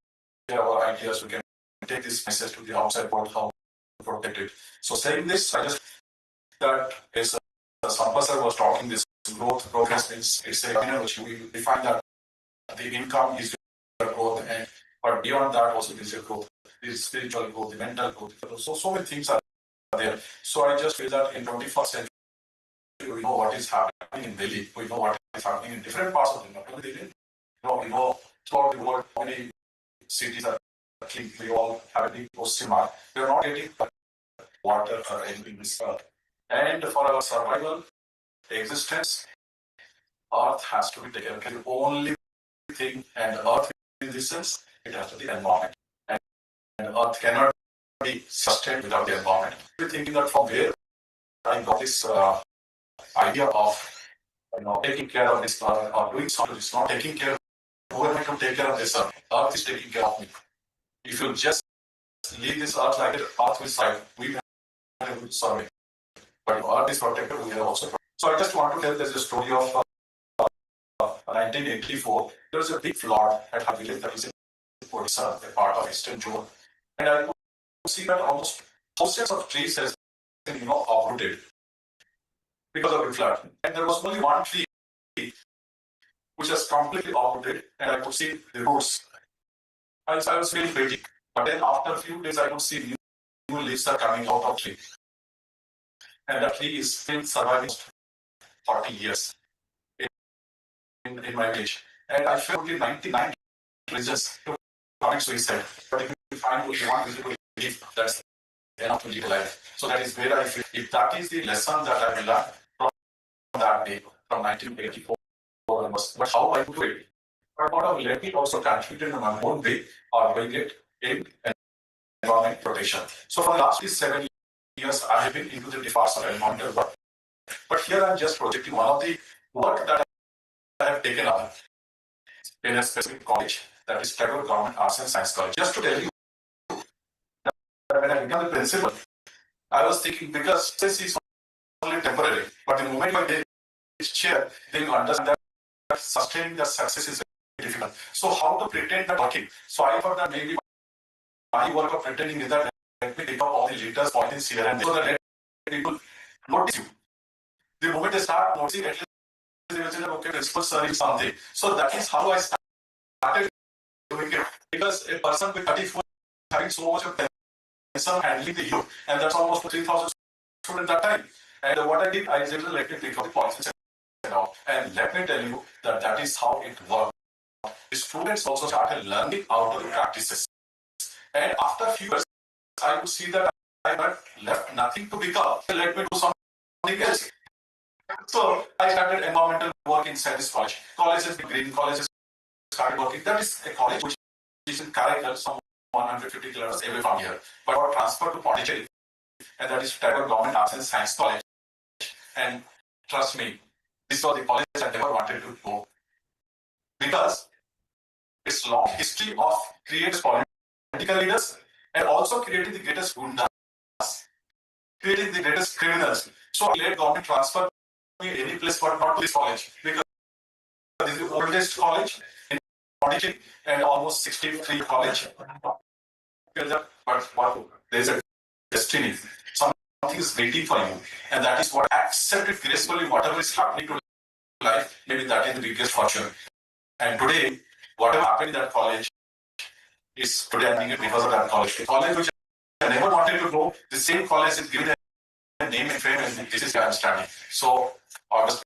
our ideas, we can take this message to the outside world, how to protect it. So saying this, I just that as Sampasar was talking, this growth progress means it's a which we define that the income is the growth, and but beyond that also there is a growth. There is spiritual growth, the mental growth. So many things are there. So I just feel that in 21st century, we know what is happening in Delhi. We know what is happening in different parts of the world. We know throughout the world how many cities are clean. We all have a big question mark. We are not getting water or anything this earth. And for our survival, existence, earth has to be taken care of. The only thing, and earth in this sense, it has to be the environment. And earth cannot be sustained without the environment. We're thinking that from where I got this idea of taking care of this earth or doing something, it's not taking care of who am I to take care of this earth? Earth is taking care of me. If you just leave this earth like that, earth will survive. We have to survive. But if earth is protected, we are also protected. So I just want to tell there's a story of 1984. There was a big flood at a village that is in Odisha, a part of Eastern Zone. And I could see that almost thousands of trees has been uprooted because of the flood. And there was only one tree which was completely uprooted, and I could see the roots. I was feeling pretty. But then after a few days, I could see new leaves are coming out of the tree. And the tree is still surviving 40 years in my village. And I felt in 99 reasons to commit suicide. But if you find only one visible leaf, that's enough to live life. So that is where I feel. If that is the lesson that I learned from that day, from 1984 onwards, but how I do it? I thought of let me also contribute in my own way or bring it in environment protection. So for the last 7 years, I have been into the department of environmental work. But here I'm just projecting one of the work that I have taken up in a specific college, that is Federal Government Arts and Science College. Just to tell you, that when I became the principal, I was thinking because this is only temporary, but the moment I take this chair, then you understand that sustaining the success is difficult. So how to pretend that working? So I thought that maybe my work of pretending is that let me pick up all the leaders, points here and there, so that let people notice you. The moment they start noticing, at least they will say that okay, principal sir is something. So that is how I started doing it. Because a person with 34 having so much of tension handling the youth, and that's almost 3,000 students that time. And what I did, I said, let me pick up the points and all. And let me tell you that that is how it works. The students also started learning out of the practices. And after a few years, I could see that I had left nothing to pick up. Let me do something else. So I started environmental work inside this college. Colleges, green colleges started working. That is a college which is in Karaikal, some 150 kilometers away from here. But I transferred to Pondicherry, and that is Tribal Government Arts and Science College. And trust me, this was the college I never wanted to go. Because its long history of creating political leaders and also creating the greatest gundas, creating the greatest criminals. So I let government transfer me any place but not to this college because this is the oldest college in Pondicherry and almost 63 college. But what there is a destiny. Something is waiting for you, and that is what accept it gracefully, whatever is happening to life, maybe that is the biggest fortune. And today, whatever happened in that college is today I think it because of that college. The college which I never wanted to go, the same college is given a name and fame, and this is where I'm standing. So, August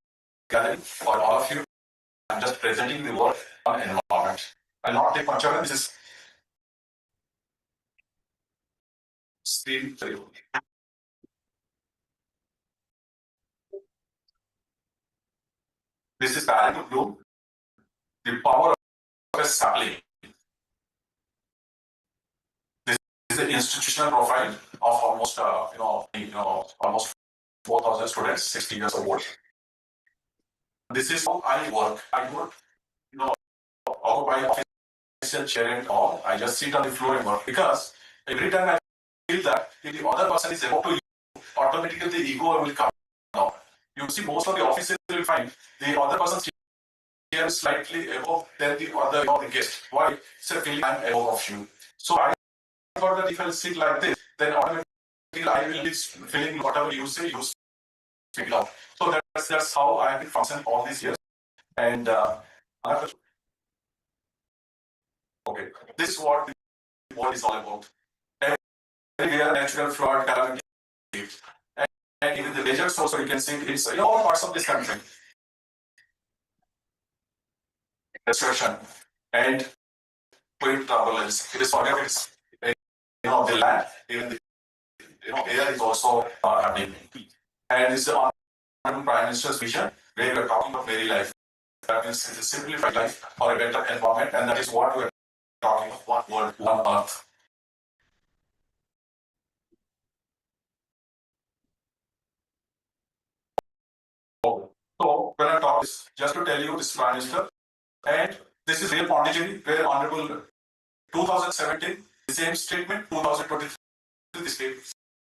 gathering for all of you, I'm just presenting the word on environment. I'll not take much of it. This is screen 3. This is Barry Blue, the power of a sapling. This is the institutional profile of almost, almost 4,000 students, 60 years old. This is how I work. I don't, occupy official chair and all. I just sit on the floor and work because every time I feel that if the other person is about to you, automatically the ego will come down. You see, most of the offices will find the other person's chair slightly above than the other, the guest. Why? It's a feeling I'm above of you. So I thought that if I sit like this, then automatically I will be feeling whatever you say, you speak out. So that's how I have been functioning all these years. And okay, this is what the world is all about. Everywhere natural flood, calamity, and even the deserts also you can see it's in all parts of this country. Destruction and wind turbulence. It is forget it's the land, even the air is also happening. And this is the Prime Minister's vision where we are talking about very life. That means it's a simplified life or a better environment, and that is what we are talking of, one world, one earth. So when I talk this, just to tell you, this Prime Minister, and this is real Pondicherry, where Honorable 2017, the same statement, 2023, the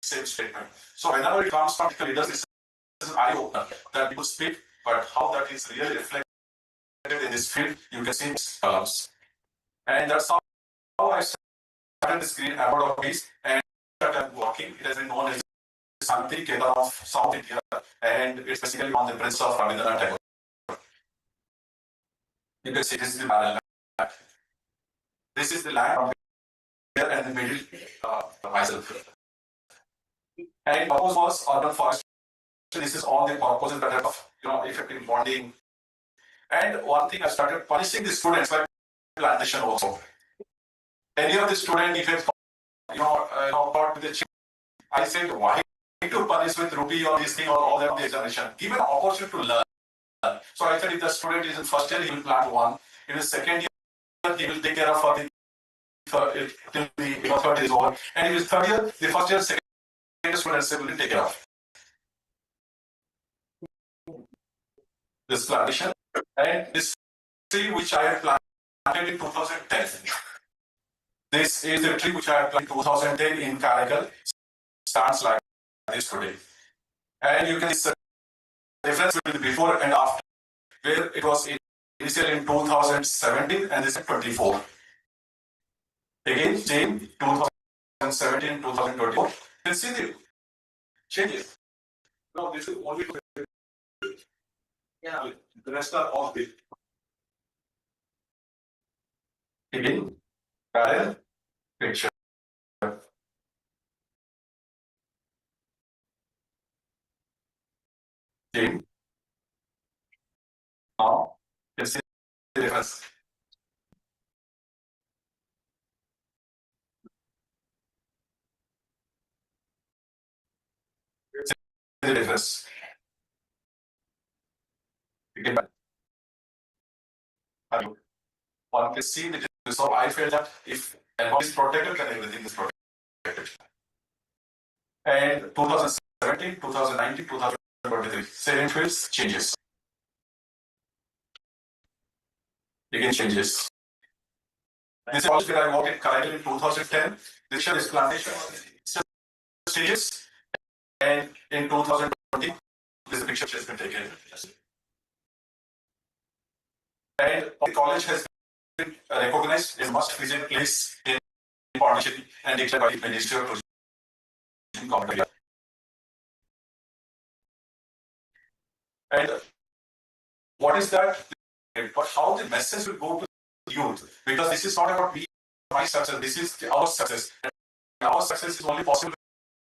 same statement. So whenever it comes from the leaders, this is an eye-opener that people speak, but how that is really reflected in this field, you can see its columns. And that's how I started this Green Award of Peace, and that I'm working. It has been known as Santi Kedar of South India, and it's basically on the Prince of Rabindranath Tagore. You can see this is the barrel land. This is the land here and the middle myself. And purpose was urban forestry. This is all the purposes that have effective bonding. And one thing I started punishing the students by plantation also. Any of the student, if it's taught with the chip, I said, why to punish with rupee or this thing or all that on the examination? Give an opportunity to learn. So I said, if the student is in first year, he will plant one. In the second year, he will take care of till the third year is over. And in his third year, the first year, second year students will take care of this plantation. And this tree which I had planted in 2010. This is the tree which I had planted in 2010 in Karaikal. Stands like this today. And you can see the difference between before and after, where it was in initial in 2017 and this is 24. Again, same 2017, 2024. You can see the changes. No, this is only the rest are all big. Again, parallel picture. Same. Now, you can see the difference. The difference. Again, one can see the difference. So I feel that if environment is protected, then everything is protected. And 2017, 2019, 2023, same fields changes. Again changes. This is also where I worked in Karaikal in 2010. This is plantation stages. And in 2020, this picture has been taken. And the college has been recognized as must visit place in partnership and declared by the Ministry of Tourism. And what is that? But how the message will go to the youth? Because this is not about me, my success, this is our success. And our success is only possible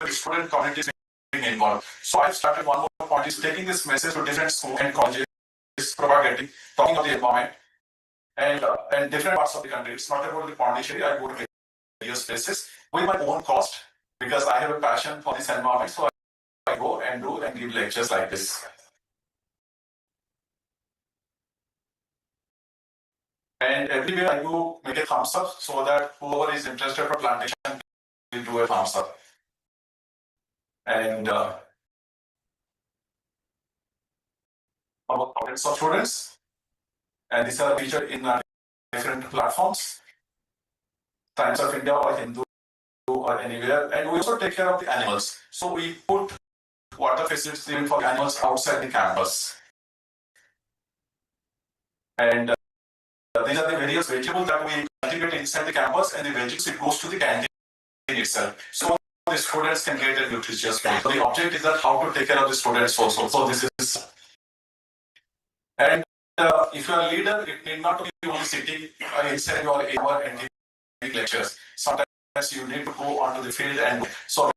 if the student community is being involved. So I've started one more point is taking this message to different schools and colleges, propagating, talking about the environment and different parts of the country. It's not about the Pondicherry. I go to various places with my own cost because I have a passion for this environment. So I go and do and give lectures like this. And everywhere I go, make a thumbs up so that whoever is interested for plantation will do a thumbs up. And about thousands of students, and these are featured in different platforms, Times of India or Hindu or anywhere. And we also take care of the animals. So we put water facilities even for the animals outside the campus. And these are the various vegetables that we cultivate inside the campus, and the vegetables it goes to the canteen itself. So the students can get a nutritious food. So the object is that how to take care of the students also. So this is, and if you are a leader, it need not be only sitting inside your hour and giving lectures. Sometimes you need to go onto the field, and so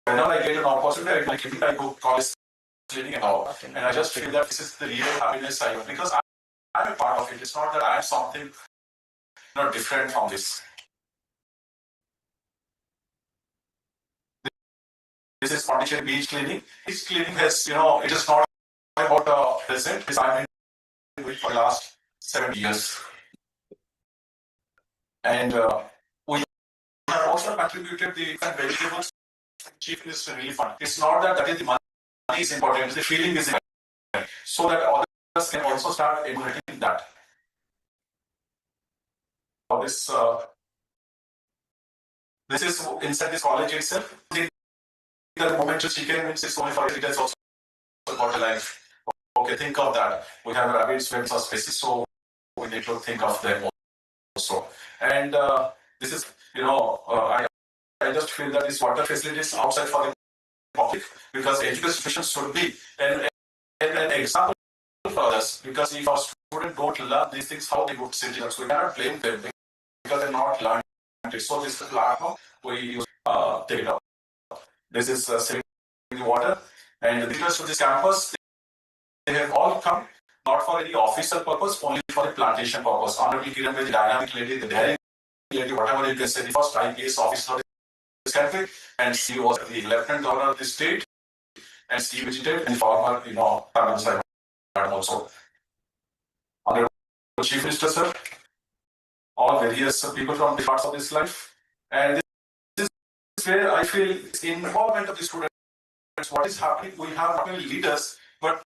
whenever I get an opportunity, I go college cleaning and all, and I just feel that this is the real happiness I have because I'm a part of it. It's not that I am something different from this. This is Pondicherry beach cleaning. This cleaning has, it is not about present. It's I've been doing for the last 7 years. And we have also contributed the vegetables cheapness relief fund. It's not that is the money is important, it's the feeling is important. So that others can also start emulating that. This is inside this college itself. The moment you chicken means it's only for it is also about a life. Okay, think of that. We have rabbits, swimps, or species, so we need to think of them also. And this is, I just feel that this water facilities outside for the public because education should be an example for others. Because if our students don't learn these things, how they go to citizens, we cannot blame them because they're not learning it. So this is the platform we use take it up. This is saving the water, and the visitors to this campus, they have all come not for any official purpose, only for the plantation purpose. Honorable Kiran, the dynamic lady, the daring lady, whatever you can say, the first IPS officer of this country, and she was the lieutenant governor of the state, and she visited, and former, Tamil also. Honorable Chief Minister, sir, all various people from the parts of this life, and where I feel involvement of the students. What is happening? We have not only leaders, but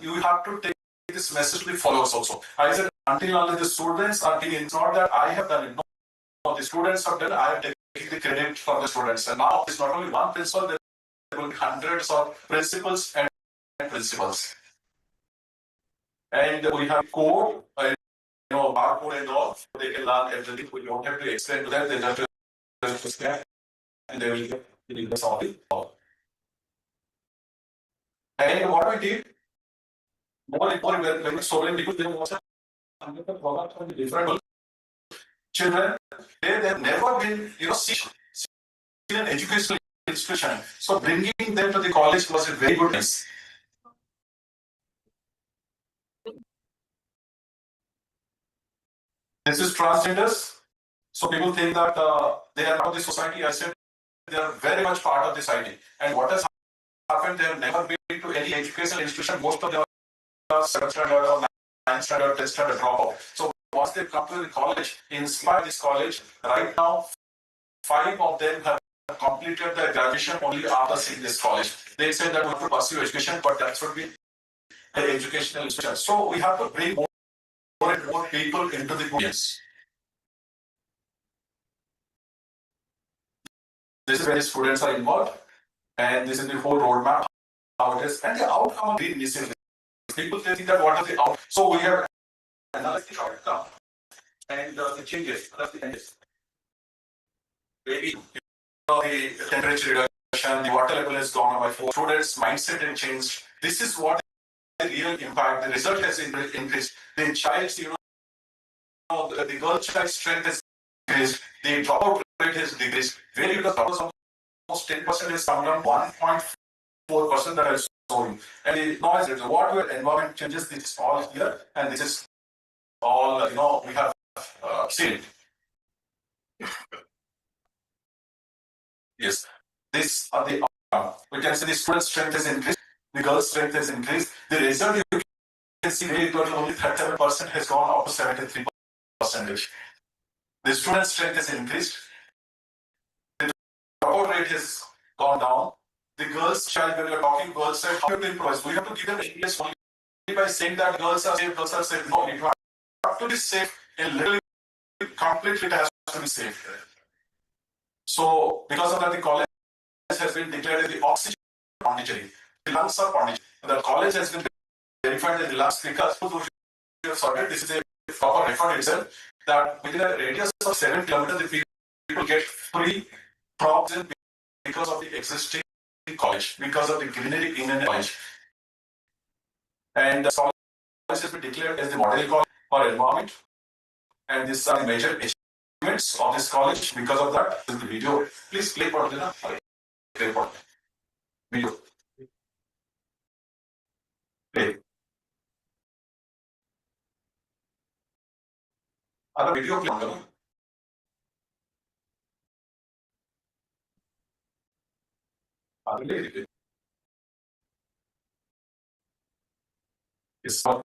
you have to take this message to the followers also. I said until only the students are being, it's not that I have done it. No, the students have done. I have taken the credit from the students, and now it's not only one principal. There will be hundreds of principals and principals, and we have core they can learn everything. We don't have to explain to them. They have to scan and they will get the solving. And what we did, more when so many people they was under the product of the different children, they have never been, seen in an educational institution. So bringing them to the college was a very good news. This is transgenders. So people think that they are part of the society. I said they are very much part of the society. And what has happened, they have never been to any educational institution. Most of them are 7th standard or 9th standard, 10th standard dropout. So once they come to the college, inspire this college, right now, 5 of them have completed their graduation only after seeing this college. They say that we have to pursue education, but that should be an educational institution. So we have to bring more and more people into the audience. This is where students are involved, and this is the whole roadmap, how it is, and the outcome of the initiative. People think that what is the outcome? So we have analyzed the outcome and the changes, the changes. Maybe the temperature reduction, the water level has gone up by 4. Students' mindset has changed. This is what the real impact. The result has increased. The child's, the girl child's strength has increased. The dropout rate has decreased. Very because almost 10% has come down 1.4% that I saw you. And the noise, what your environment changes, this is all here, and this is all we have seen. Yes, these are the we can see the student strength has increased, the girl's strength has increased. The result you can see very clearly only 37% has gone up to 73%. The student strength has increased. The dropout rate has gone down. The girls' child, when you're talking girls' side, how to improvise? We have to give them English only by saying that girls are safe, girls are safe. No, you have to be safe in literally completely it has to be safe. So because of that, the college has been declared as the oxygen Pondicherry. The lungs are Pondicherry. The college has been verified as the lungs because we have sorted. This is a proper record itself that within a radius of 7 kilometers, the people get free props in because of the existing college, because of the greenery in a college. And the college has been declared as the model college for environment. And these are the major achievements of this college. Because of that, this is the video. Please play for the play for video. Play. Other video play. Other play. It's not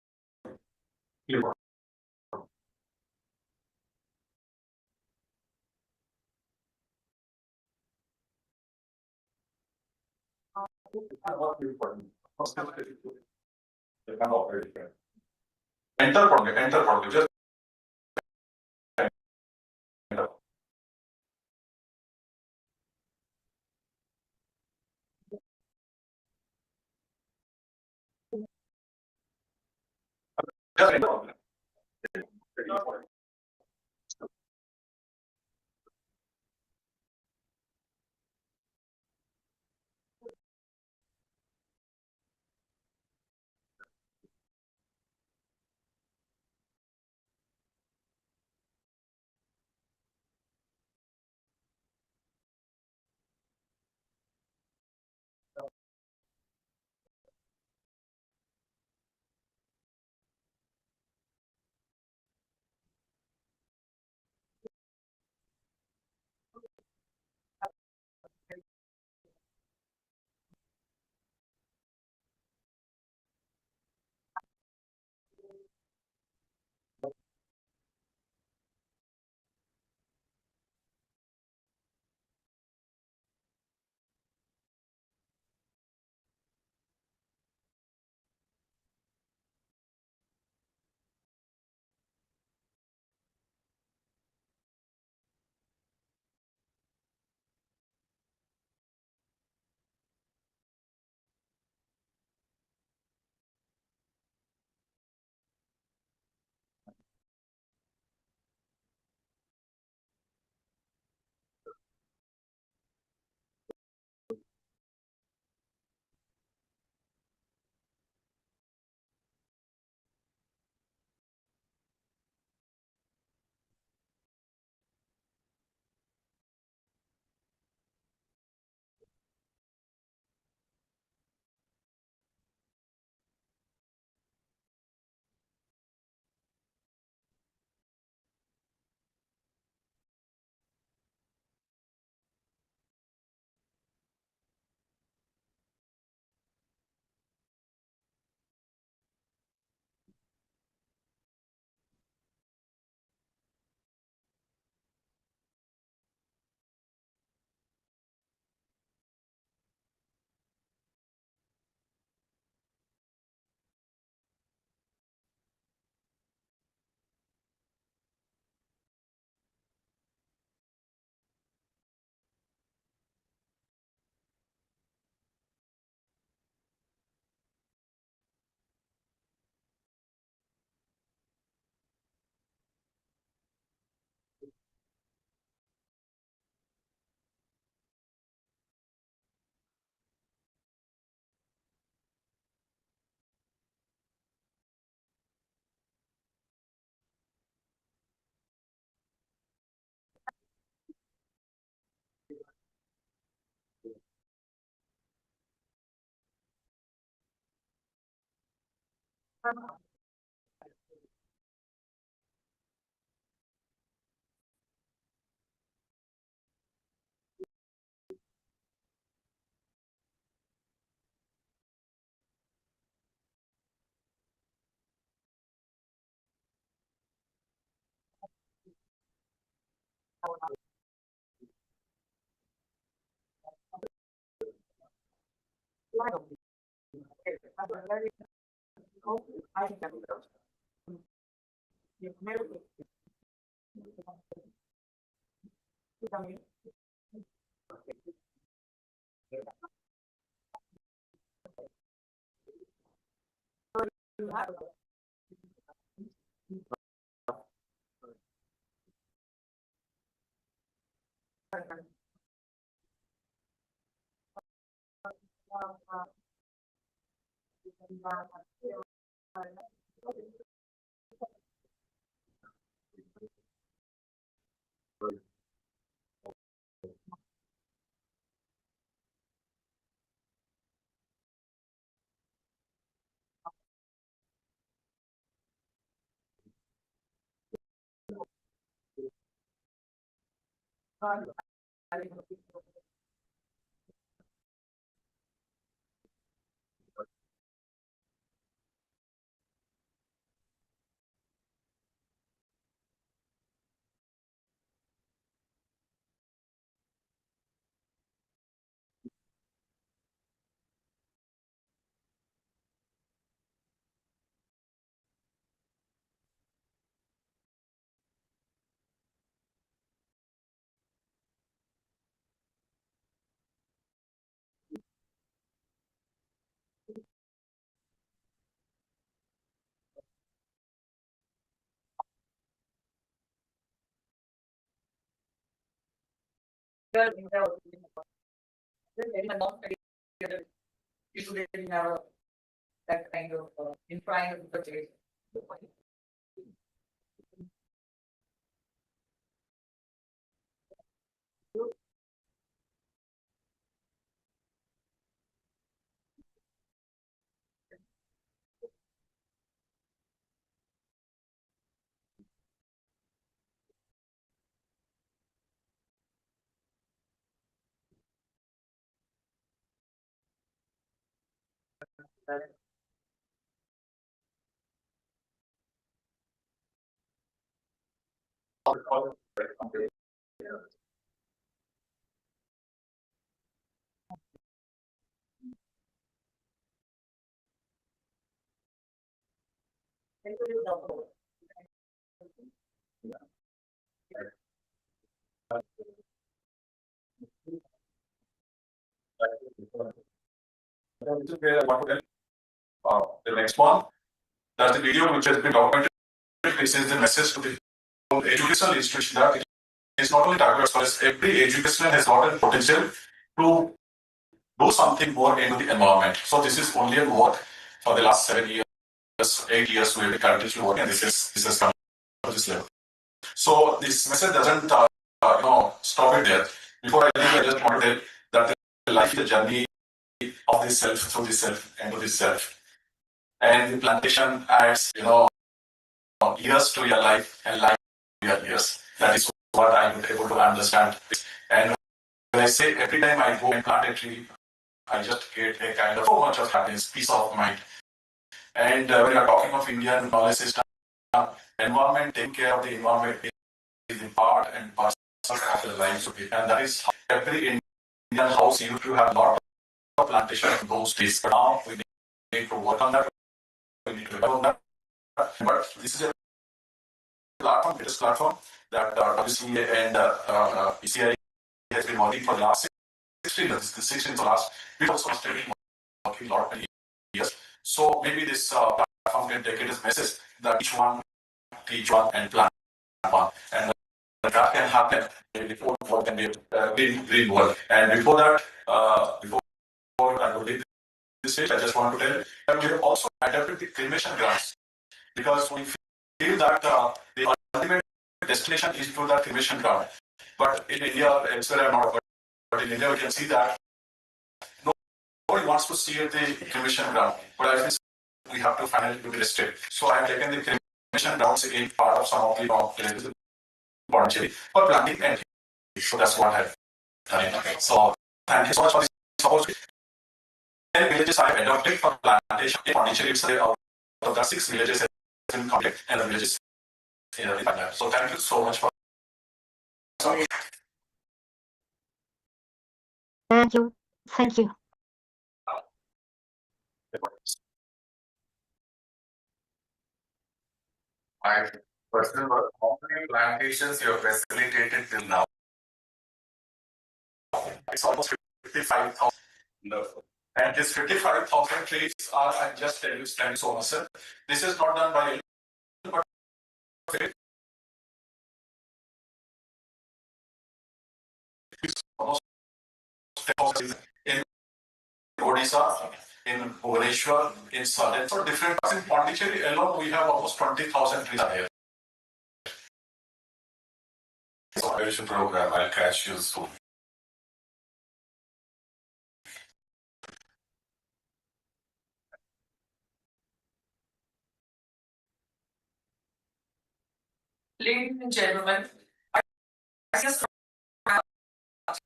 play for. Enter point, enter point. Just enter. Just enter. People didn't have that kind of incline of the The next one, that's the video which has been documented. This is the message to the whole educational institution that it is not only targeted as far as every education has got a potential to do something more into the environment. So this is only a work for the last 7 years, 8 years we have been continuously working, and this has come to this level. So this message doesn't stop it there. Before I leave, I just want to tell that the life is a journey of this self, through this self, and to this self. And the plantation adds, years to your life and life to your years. That is what I'm able to understand. And when I say every time I go and plant a tree, I just get a kind of so much of happiness, peace of mind. And when you're talking of Indian knowledge system, environment, taking care of the environment is the part and parcel of the lives of it. And that is how every Indian house used to have a lot of plantation in those days. But now we need to work on that. We need to develop that. But this is a platform, latest platform that WCA and ECI has been working for the last 16 years. The 16 last, we also started working a lot many years. So maybe this platform can take it as message that each one teach one and plan one. And that can happen before what can be green world. And before that, before I will leave this stage, I just want to tell that we have also adapted the cremation grants because we feel that the ultimate destination is through that cremation ground. But in India, elsewhere I'm not, but in India we can see that nobody wants to see the cremation ground. But I we have to finally do Restream. So I have taken the cremation grounds in part of some of the places in Pondicherry for planting and so that's what I've done. So thank you so much for this support. 10 villages I have adopted for plantation in Pondicherry. It's out of the 6 villages have been completed and the villages in the pipeline. So thank you so much for. Thank you. Thank you. My personal work, how many plantations you have facilitated till now? It's almost 55,000. No. And this 55,000 trees are, I just tell you, stand so much, sir. This is not done by anyone, but it's almost 10,000 in Odisha, in Bhubaneswar, in Southern. So different parts in Pondicherry alone, we have almost 20,000 trees are here. So evaluation program, I'll catch you soon. Ladies and gentlemen, I just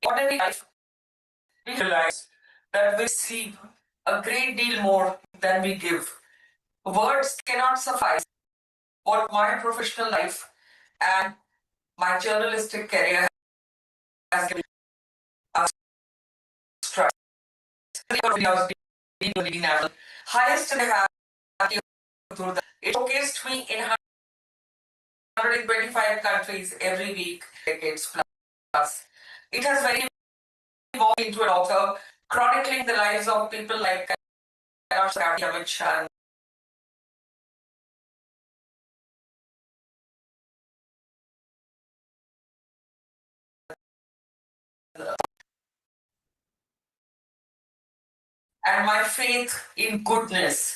ordinary life, we realize that we see a great deal more than we give. Words cannot suffice what my professional life and my journalistic career has given us stress. Highest in the through the it showcased me in 125 countries every week, decades plus. It has very evolved into an author chronicling the lives of people like Amit and my faith in goodness